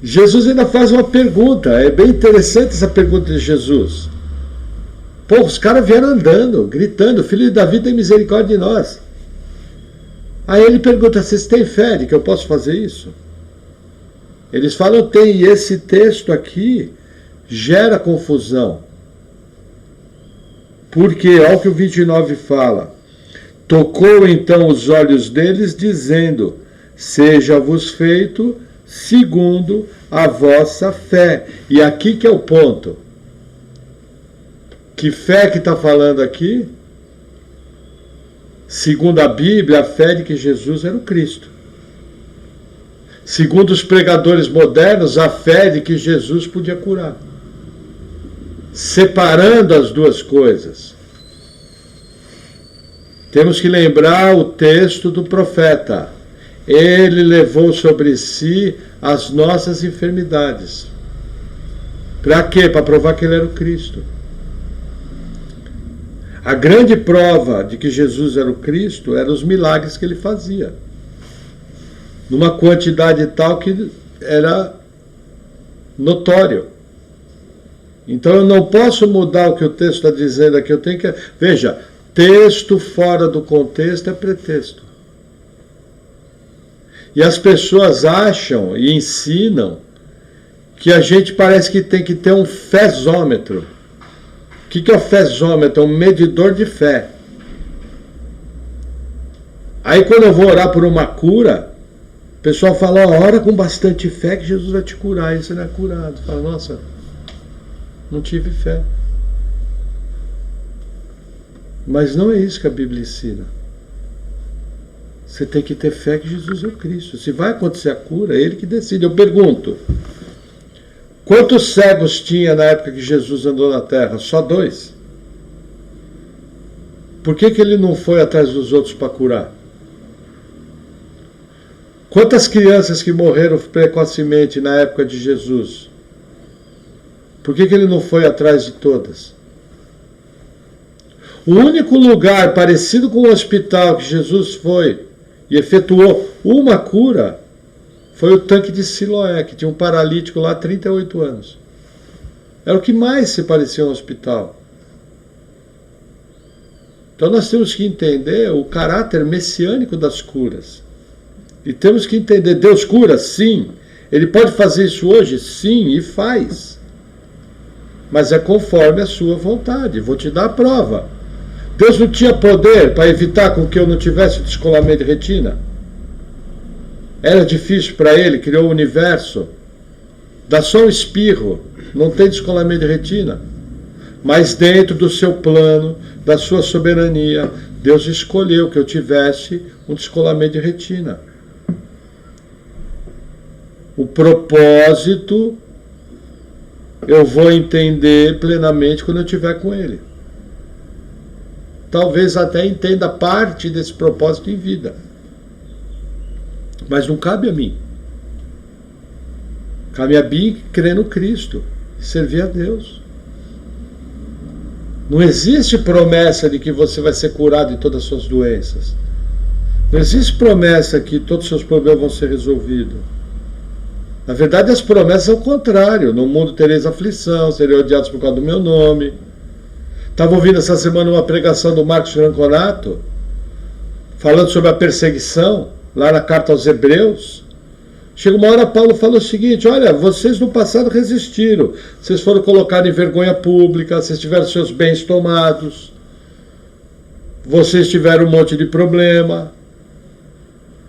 Jesus ainda faz uma pergunta. É bem interessante essa pergunta de Jesus. Pô, os caras vieram andando, gritando: Filho de Davi, tem misericórdia de nós. Aí ele pergunta: vocês têm fé de que eu posso fazer isso? Eles falam: tem. E esse texto aqui gera confusão. Porque, olha o que o 29 fala: tocou então os olhos deles, dizendo: seja-vos feito segundo a vossa fé. E aqui que é o ponto. Que fé que está falando aqui? Segundo a Bíblia, a fé de que Jesus era o Cristo. Segundo os pregadores modernos, a fé de que Jesus podia curar. Separando as duas coisas. Temos que lembrar o texto do profeta: ele levou sobre si as nossas enfermidades. Para quê? Para provar que ele era o Cristo. A grande prova de que Jesus era o Cristo eram os milagres que ele fazia, numa quantidade tal que era notório. Então eu não posso mudar o que o texto está dizendo aqui. Eu tenho que... Veja, texto fora do contexto é pretexto. E as pessoas acham e ensinam que a gente parece que tem que ter um fezômetro. O que é o fezômetro? É um medidor de fé. Aí quando eu vou orar por uma cura, o pessoal fala: ora com bastante fé que Jesus vai te curar. E você não é curado. Fala: nossa, não tive fé. Mas não é isso que a Bíblia ensina. Você tem que ter fé que Jesus é o Cristo. Se vai acontecer a cura, é Ele que decide. Eu pergunto: quantos cegos tinha na época que Jesus andou na terra? Só 2. Por que ele não foi atrás dos outros para curar? Quantas crianças que morreram precocemente na época de Jesus? Por que ele não foi atrás de todas? O único lugar parecido com o hospital que Jesus foi e efetuou uma cura foi o tanque de Siloé, que tinha um paralítico lá há 38 anos. Era o que mais se parecia um hospital. Então nós temos que entender o caráter messiânico das curas. E temos que entender, Deus cura? Sim. Ele pode fazer isso hoje? Sim, e faz. Mas é conforme a sua vontade. Vou te dar a prova. Deus não tinha poder para evitar com que eu não tivesse descolamento de retina? Era difícil para ele, criou o universo. Dá só um espirro, não tem descolamento de retina. Mas dentro do seu plano, da sua soberania, Deus escolheu que eu tivesse um descolamento de retina. O propósito eu vou entender plenamente quando eu estiver com ele. Talvez até entenda parte desse propósito em vida. Mas não cabe a mim. Cabe a mim crer no Cristo, servir a Deus. Não existe promessa de que você vai ser curado de todas as suas doenças. Não existe promessa que todos os seus problemas vão ser resolvidos. Na verdade, as promessas são o contrário. No mundo tereis aflição, sereis odiados por causa do meu nome. Estava ouvindo essa semana uma pregação do Marcos Ranconato, falando sobre a perseguição, lá na carta aos Hebreus. Chega uma hora, Paulo fala o seguinte: olha, vocês no passado resistiram, vocês foram colocados em vergonha pública, vocês tiveram seus bens tomados, vocês tiveram um monte de problema.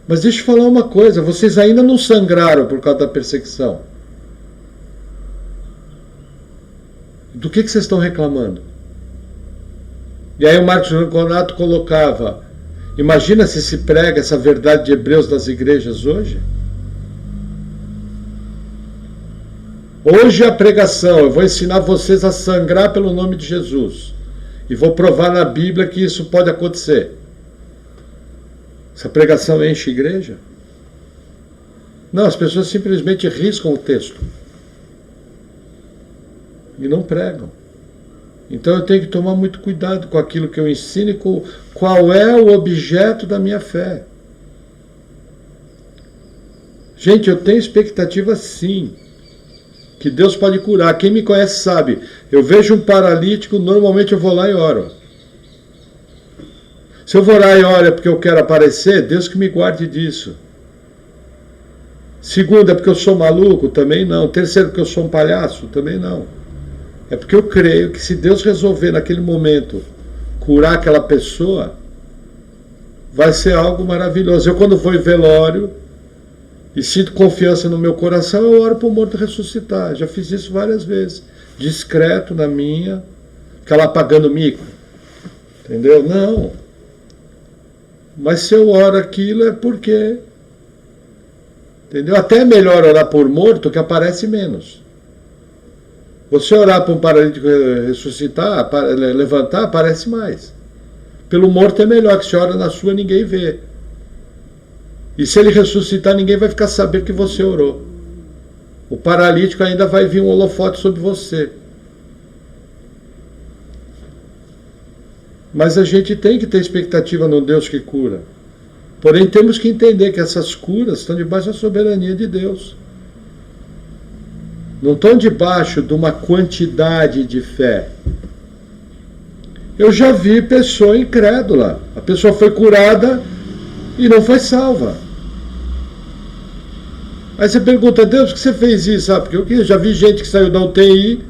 Mas deixa eu falar uma coisa, vocês ainda não sangraram por causa da perseguição. Do que vocês estão reclamando? E aí o Marcos Ranconato colocava: imagina se prega essa verdade de Hebreus nas igrejas hoje? Hoje a pregação, eu vou ensinar vocês a sangrar pelo nome de Jesus. E vou provar na Bíblia que isso pode acontecer. Essa pregação enche a igreja? Não, as pessoas simplesmente riscam o texto. E não pregam. Então eu tenho que tomar muito cuidado com aquilo que eu ensino e com qual é o objeto da minha fé. Gente, eu tenho expectativa sim, que Deus pode curar. Quem me conhece sabe, eu vejo um paralítico, normalmente eu vou lá e oro. Se eu vou lá e oro é porque eu quero aparecer, Deus que me guarde disso. Segundo, é porque eu sou maluco? Também não. Terceiro, porque eu sou um palhaço? Também não. É porque eu creio que se Deus resolver naquele momento curar aquela pessoa, vai ser algo maravilhoso. Eu quando vou em velório e sinto confiança no meu coração, eu oro para o morto ressuscitar. Já fiz isso várias vezes. Discreto na minha, ficar lá pagando mico. Entendeu? Não. Mas se eu oro aquilo é porque... Entendeu? Até é melhor orar por morto que aparece menos. Você orar para um paralítico ressuscitar, levantar, aparece mais. Pelo morto é melhor, que se ora na sua ninguém vê. E se ele ressuscitar, ninguém vai ficar sabendo que você orou. O paralítico ainda vai vir um holofote sobre você. Mas a gente tem que ter expectativa no Deus que cura. Porém, temos que entender que essas curas estão debaixo da soberania de Deus. Não estão debaixo de uma quantidade de fé. Eu já vi pessoa incrédula. A pessoa foi curada e não foi salva. Aí você pergunta: Deus, por que você fez isso? Sabe? Porque eu já vi gente que saiu da UTI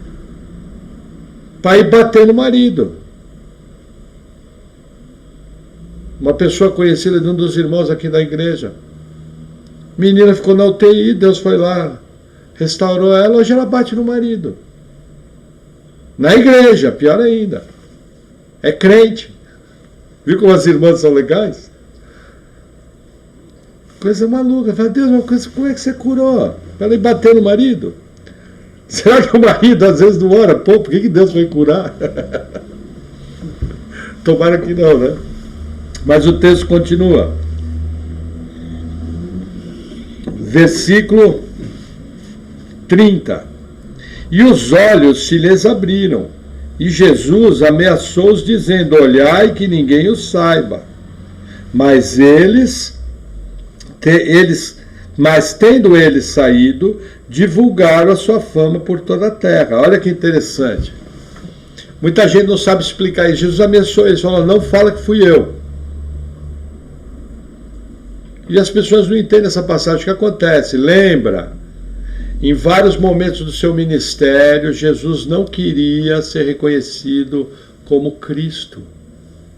para ir bater no marido. Uma pessoa conhecida de um dos irmãos aqui da igreja. Menina ficou na UTI, Deus foi lá, restaurou ela, hoje ela bate no marido. Na igreja, pior ainda. É crente. Viu como as irmãs são legais? Coisa maluca. Fala: Deus, mas como é que você curou? Para ela ir bater no marido? Será que o marido às vezes não ora? Pô, por que Deus foi curar? Tomara que não, né? Mas o texto continua. Versículo 30. E os olhos se lhes abriram, e Jesus ameaçou-os, dizendo: olhai que ninguém o saiba. Mas tendo eles saído, divulgaram a sua fama por toda a terra. Olha que interessante. Muita gente não sabe explicar isso. Jesus ameaçou eles, falou: não fala que fui eu. E as pessoas não entendem essa passagem. O que acontece? Lembra, em vários momentos do seu ministério, Jesus não queria ser reconhecido como Cristo,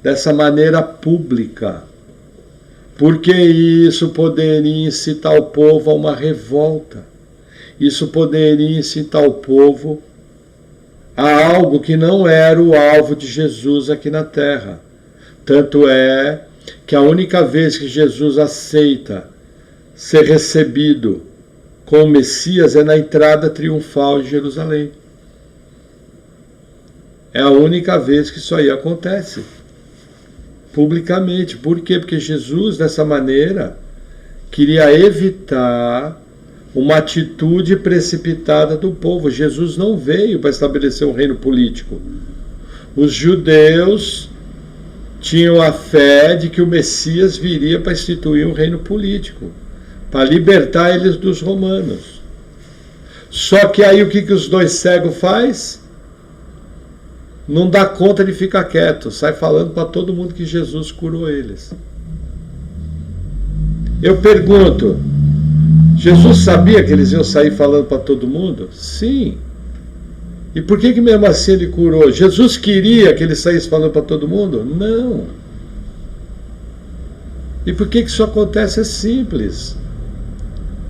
dessa maneira pública, porque isso poderia incitar o povo a uma revolta. Isso poderia incitar o povo a algo que não era o alvo de Jesus aqui na terra. Tanto é que a única vez que Jesus aceita ser recebido como Messias é na entrada triunfal de Jerusalém. É a única vez que isso aí acontece publicamente. Por quê? Porque Jesus, dessa maneira, queria evitar uma atitude precipitada do povo. Jesus não veio para estabelecer um reino político. Os judeus tinham a fé de que o Messias viria para instituir um reino político, para libertar eles dos romanos. Só que aí o que os dois cegos faz? Não dá conta de ficar quieto, sai falando para todo mundo que Jesus curou eles. Eu pergunto, Jesus sabia que eles iam sair falando para todo mundo? Sim. E por que mesmo assim ele curou? Jesus queria que ele saísse falando para todo mundo? Não. E por que isso acontece? É simples.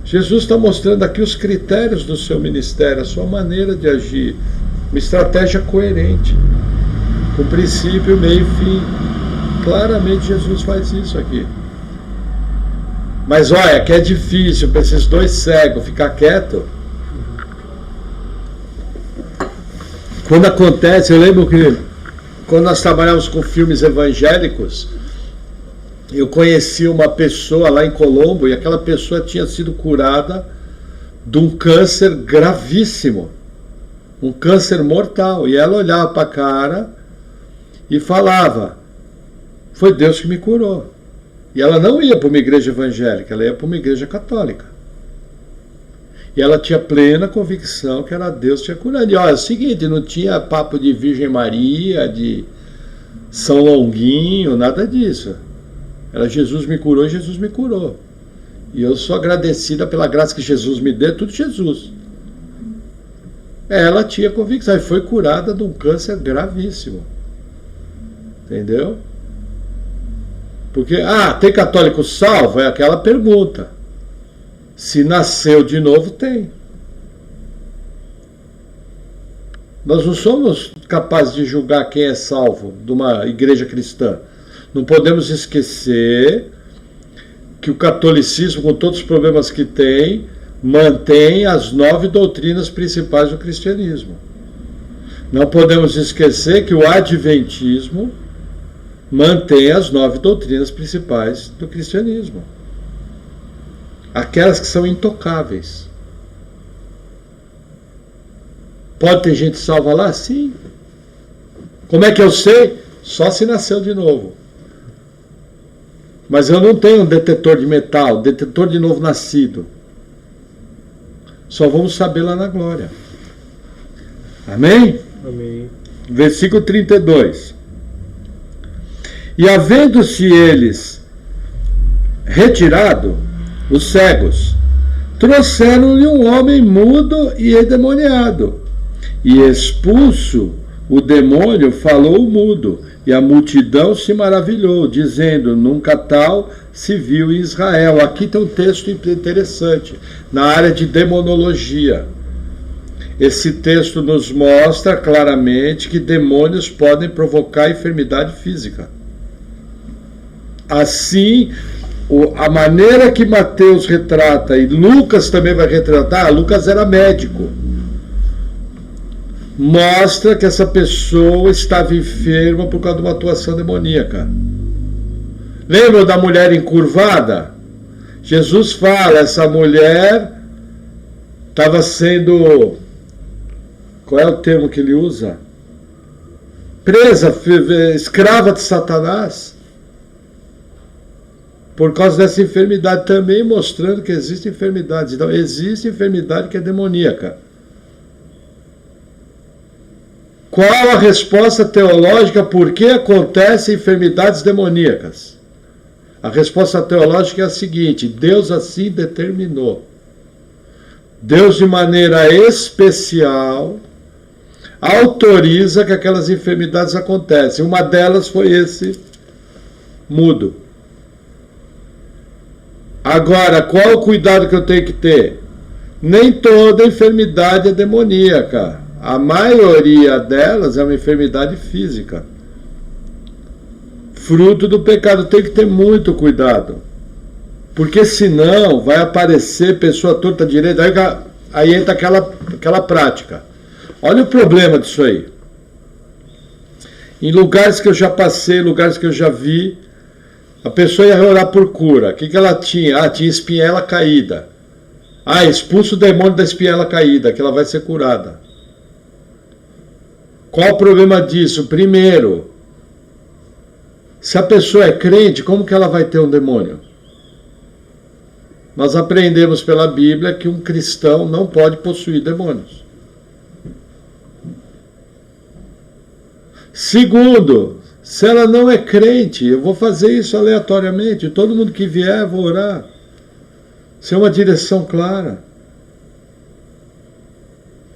Jesus está mostrando aqui os critérios do seu ministério, a sua maneira de agir. Uma estratégia coerente, com princípio, meio e fim. Claramente Jesus faz isso aqui. Mas olha, que é difícil para esses dois cegos ficar quieto. Quando acontece, eu lembro que quando nós trabalhávamos com filmes evangélicos, eu conheci uma pessoa lá em Colombo e aquela pessoa tinha sido curada de um câncer gravíssimo, um câncer mortal. E ela olhava para a cara e falava: foi Deus que me curou. E ela não ia para uma igreja evangélica, ela ia para uma igreja católica. E ela tinha plena convicção que era Deus que tinha curado. E olha, é o seguinte, não tinha papo de Virgem Maria, de São Longuinho, nada disso. Era Jesus me curou e Jesus me curou. E eu sou agradecida pela graça que Jesus me deu, tudo Jesus. Ela tinha convicção e foi curada de um câncer gravíssimo. Entendeu? Porque, tem católico salvo? É aquela pergunta. Se nasceu de novo, tem. Nós não somos capazes de julgar quem é salvo de uma igreja cristã. Não podemos esquecer que o catolicismo, com todos os problemas que tem, mantém as 9 doutrinas principais do cristianismo. Não podemos esquecer que o adventismo mantém as 9 doutrinas principais do cristianismo. Aquelas que são intocáveis. Pode ter gente salva lá? Sim. Como é que eu sei? Só se nasceu de novo. Mas eu não tenho um detetor de metal, detetor de novo nascido. Só vamos saber lá na glória. Amém? Amém. Versículo 32. E havendo-se eles retirado, os cegos, trouxeram-lhe um homem mudo e endemoniado. E expulso o demônio, falou o mudo, e a multidão se maravilhou, dizendo: nunca tal se viu em Israel. Aqui tem um texto interessante, na área de demonologia. Esse texto nos mostra claramente que demônios podem provocar enfermidade física. Assim, a maneira que Mateus retrata, e Lucas também vai retratar, Lucas era médico, mostra que essa pessoa estava enferma por causa de uma atuação demoníaca. Lembram da mulher encurvada? Jesus fala, essa mulher estava sendo, qual é o termo que ele usa? Presa, escrava de Satanás, por causa dessa enfermidade, também mostrando que existem enfermidades. Então, existe enfermidade que é demoníaca. Qual a resposta teológica por que acontecem enfermidades demoníacas? A resposta teológica é a seguinte: Deus assim determinou. Deus, de maneira especial, autoriza que aquelas enfermidades acontecem. Uma delas foi esse mudo. Agora, qual o cuidado que eu tenho que ter? Nem toda enfermidade é demoníaca. A maioria delas é uma enfermidade física, fruto do pecado. Tem que ter muito cuidado, porque senão vai aparecer pessoa torta direita. Aí entra aquela prática. Olha o problema disso aí. Em lugares que eu já passei, lugares que eu já vi, a pessoa ia orar por cura. O que ela tinha? Tinha espinhela caída. Expulsa o demônio da espinhela caída, que ela vai ser curada. Qual o problema disso? Primeiro, se a pessoa é crente, como que ela vai ter um demônio? Nós aprendemos pela Bíblia que um cristão não pode possuir demônios. Segundo, se ela não é crente, eu vou fazer isso aleatoriamente, todo mundo que vier eu vou orar. Isso é uma direção clara.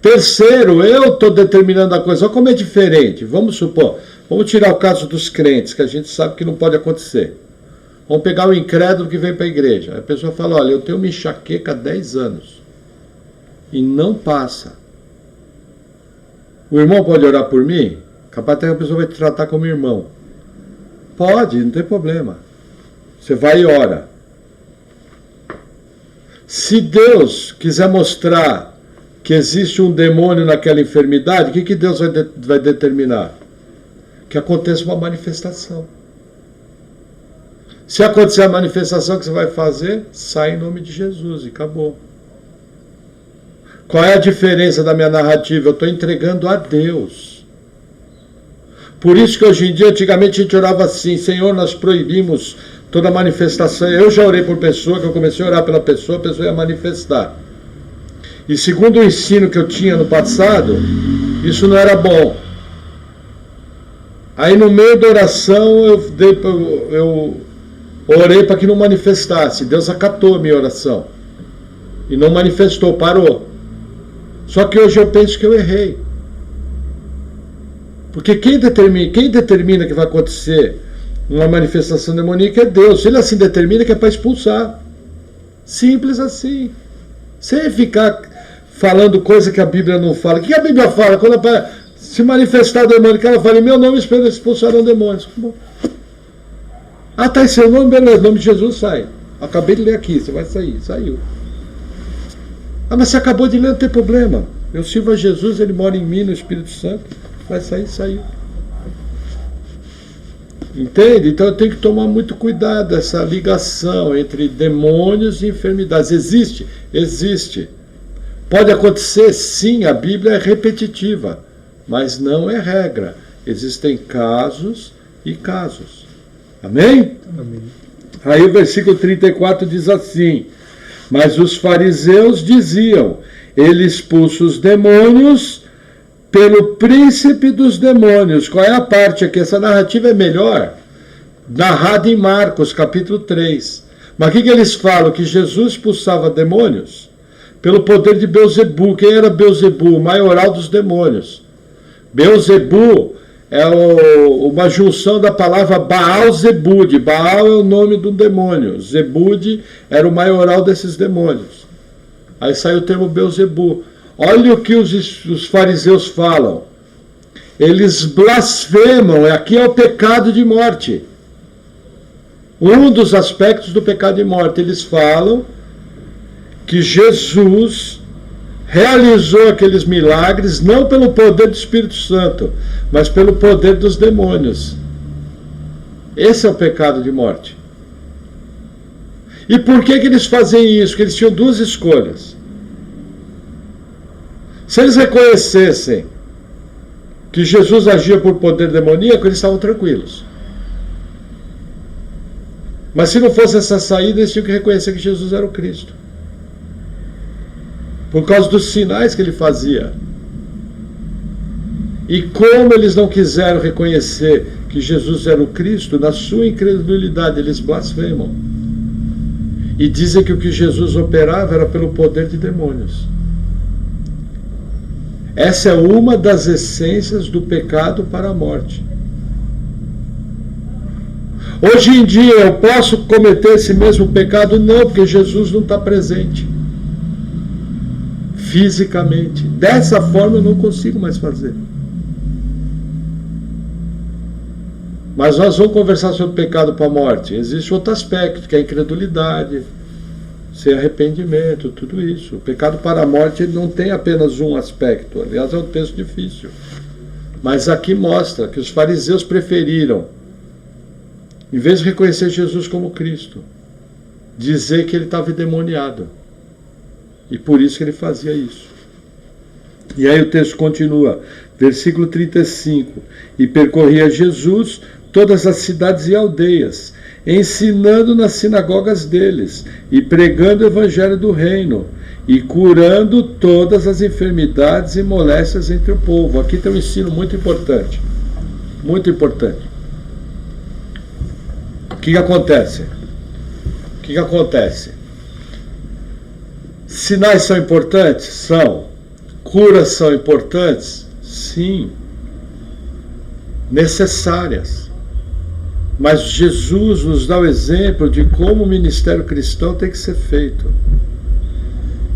Terceiro, eu estou determinando a coisa. Olha como é diferente. Vamos supor, vamos tirar o caso dos crentes, que a gente sabe que não pode acontecer. Vamos pegar o incrédulo que vem para a igreja. A pessoa fala, olha, eu tenho uma enxaqueca há 10 anos e não passa. O irmão pode orar por mim? Capaz até que a pessoa vai te tratar como irmão. Pode, não tem problema. Você vai e ora. Se Deus quiser mostrar que existe um demônio naquela enfermidade, o que Deus vai determinar? Que aconteça uma manifestação. Se acontecer a manifestação, o que você vai fazer? Sai em nome de Jesus e acabou. Qual é a diferença da minha narrativa? Eu estou entregando a Deus. Por isso que hoje em dia, antigamente a gente orava assim, Senhor, nós proibimos toda manifestação. Eu já orei por pessoa, que eu comecei a orar pela pessoa, a pessoa ia manifestar. E segundo o ensino que eu tinha no passado, isso não era bom. Aí no meio da oração eu orei para que não manifestasse. Deus acatou a minha oração. E não manifestou, parou. Só que hoje eu penso que eu errei. Porque quem determina que vai acontecer uma manifestação demoníaca é Deus. Se ele assim determina, que é para expulsar. Simples assim. Sem ficar falando coisa que a Bíblia não fala. O que a Bíblia fala? Quando se manifestar o demônio, que ela fala, em meu nome expulsarão demônios. Tá em seu nome, beleza, em nome de Jesus sai. Acabei de ler aqui, você vai sair. Saiu. Mas você acabou de ler, não tem problema. Eu sirvo a Jesus, ele mora em mim, no Espírito Santo. Vai sair, saiu. Entende? Então eu tenho que tomar muito cuidado essa ligação entre demônios e enfermidades. Existe? Existe. Pode acontecer, sim, a Bíblia é repetitiva, mas não é regra. Existem casos e casos. Amém? Amém. Aí o versículo 34 diz assim: mas os fariseus diziam, ele expulsa os demônios pelo príncipe dos demônios. Qual é a parte aqui? Essa narrativa é melhor, narrada em Marcos, capítulo 3. Mas o que eles falam? Que Jesus expulsava demônios pelo poder de Belzebu. Quem era Belzebu? O maioral dos demônios. Belzebu é uma junção da palavra Baal-Zebud. Baal é o nome do demônio. Zebud era o maioral desses demônios. Aí saiu o termo Belzebu. Olha o que os fariseus falam. Eles blasfemam. Aqui é o pecado de morte. Um dos aspectos do pecado de morte. Eles falam que Jesus realizou aqueles milagres não pelo poder do Espírito Santo, mas pelo poder dos demônios. Esse é o pecado de morte. E por que eles fazem isso? Porque eles tinham duas escolhas. Se eles reconhecessem que Jesus agia por poder demoníaco, eles estavam tranquilos. Mas se não fosse essa saída, eles tinham que reconhecer que Jesus era o Cristo. Por causa dos sinais que ele fazia. E como eles não quiseram reconhecer que Jesus era o Cristo, na sua incredulidade eles blasfemam. E dizem que o que Jesus operava era pelo poder de demônios. Essa é uma das essências do pecado para a morte. Hoje em dia eu posso cometer esse mesmo pecado? Não, porque Jesus não está presente fisicamente. Dessa forma eu não consigo mais fazer. Mas nós vamos conversar sobre o pecado para a morte. Existe outro aspecto, que é a incredulidade, sem arrependimento, tudo isso. O pecado para a morte ele não tem apenas um aspecto. Aliás, é um texto difícil. Mas aqui mostra que os fariseus preferiram, em vez de reconhecer Jesus como Cristo, dizer que ele estava endemoniado. E por isso que ele fazia isso. E aí o texto continua, versículo 35. E percorria Jesus todas as cidades e aldeias, ensinando nas sinagogas deles, e pregando o evangelho do reino, e curando todas as enfermidades e moléstias entre o povo. Aqui tem um ensino muito importante. Muito importante. O que acontece? O que acontece? Sinais são importantes? São. Curas são importantes? Sim. Necessárias. Mas Jesus nos dá o exemplo de como o ministério cristão tem que ser feito.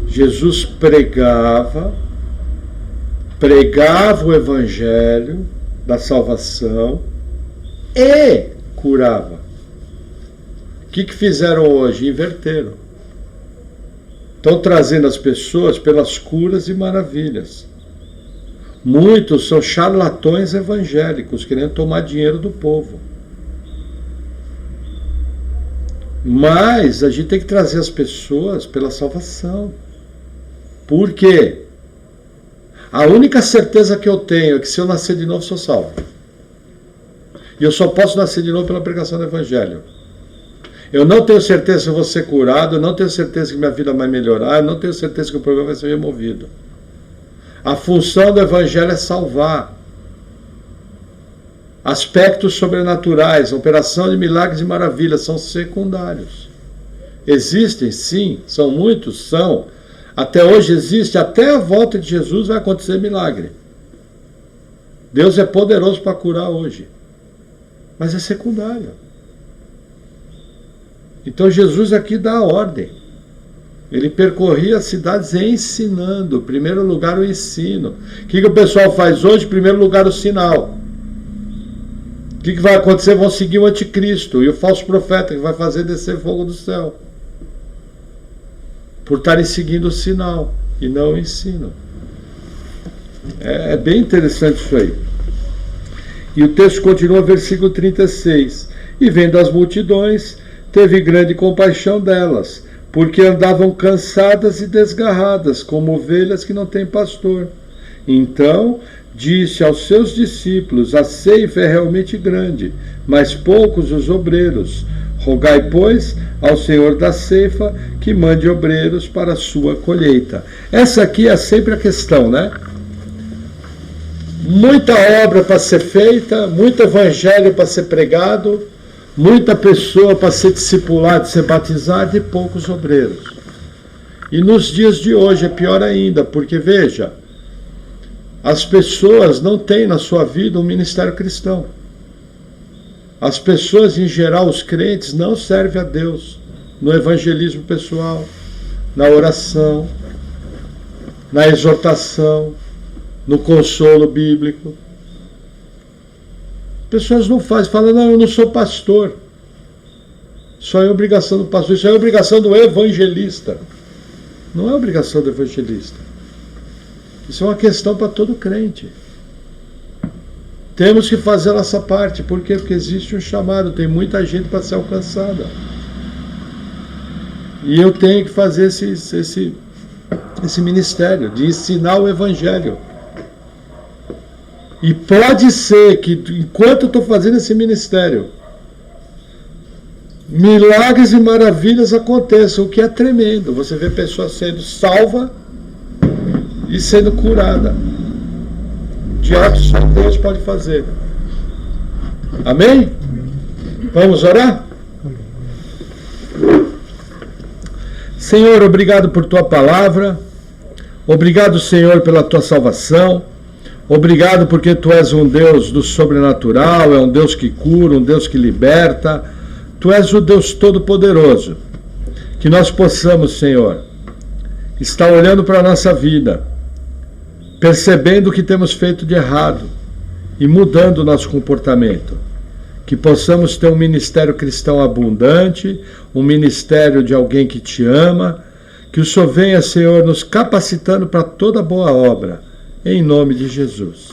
Jesus pregava o evangelho da salvação e curava. O que fizeram hoje? Inverteram. Estão trazendo as pessoas pelas curas e maravilhas. Muitos são charlatões evangélicos, querendo tomar dinheiro do povo. Mas a gente tem que trazer as pessoas pela salvação. Por quê? A única certeza que eu tenho é que se eu nascer de novo, sou salvo. E eu só posso nascer de novo pela pregação do evangelho. Eu não tenho certeza que eu vou ser curado, eu não tenho certeza que minha vida vai melhorar, eu não tenho certeza que o problema vai ser removido. A função do evangelho é salvar. Aspectos sobrenaturais, operação de milagres e maravilhas são secundários. Existem, sim, são muitos, são. Até hoje existe, até a volta de Jesus vai acontecer milagre. Deus é poderoso para curar hoje. Mas é secundário. Então Jesus aqui dá a ordem. Ele percorria as cidades ensinando. Em primeiro lugar, o ensino. O que o pessoal faz hoje? Em primeiro lugar, o sinal. O que vai acontecer? Vão seguir o anticristo e o falso profeta, que vai fazer descer fogo do céu. Por estarem seguindo o sinal e não o ensino. É bem interessante isso aí. E o texto continua, versículo 36. E vendo as multidões, teve grande compaixão delas, porque andavam cansadas e desgarradas, como ovelhas que não têm pastor. Então disse aos seus discípulos: a ceifa é realmente grande, mas poucos os obreiros. Rogai, pois, ao Senhor da ceifa que mande obreiros para a sua colheita. Essa aqui é sempre a questão, né? Muita obra para ser feita, muito evangelho para ser pregado, muita pessoa para ser discipulada, ser batizada e poucos obreiros. E nos dias de hoje é pior ainda, porque veja, as pessoas não têm na sua vida um ministério cristão. As pessoas, em geral, os crentes, não servem a Deus no evangelismo pessoal, na oração, na exortação, no consolo bíblico. Pessoas não fazem, falam: não, eu não sou pastor. Isso é obrigação do pastor, isso é obrigação do evangelista. Não é obrigação do evangelista. Isso é uma questão para todo crente. Temos que fazer a nossa parte. Por quê? Porque existe um chamado, tem muita gente para ser alcançada. E eu tenho que fazer esse ministério de ensinar o Evangelho. E pode ser que, enquanto eu estou fazendo esse ministério, milagres e maravilhas aconteçam, o que é tremendo. Você vê pessoas sendo salva e sendo curada. De atos só Deus pode fazer. Amém? Vamos orar? Senhor, obrigado por tua palavra. Obrigado, Senhor, pela tua salvação. Obrigado porque tu és um Deus do sobrenatural, é um Deus que cura, um Deus que liberta. Tu és o Deus Todo-Poderoso. Que nós possamos, Senhor, estar olhando para a nossa vida, percebendo o que temos feito de errado e mudando o nosso comportamento. Que possamos ter um ministério cristão abundante, um ministério de alguém que te ama. Que o Senhor venha, Senhor, nos capacitando para toda boa obra. Em nome de Jesus.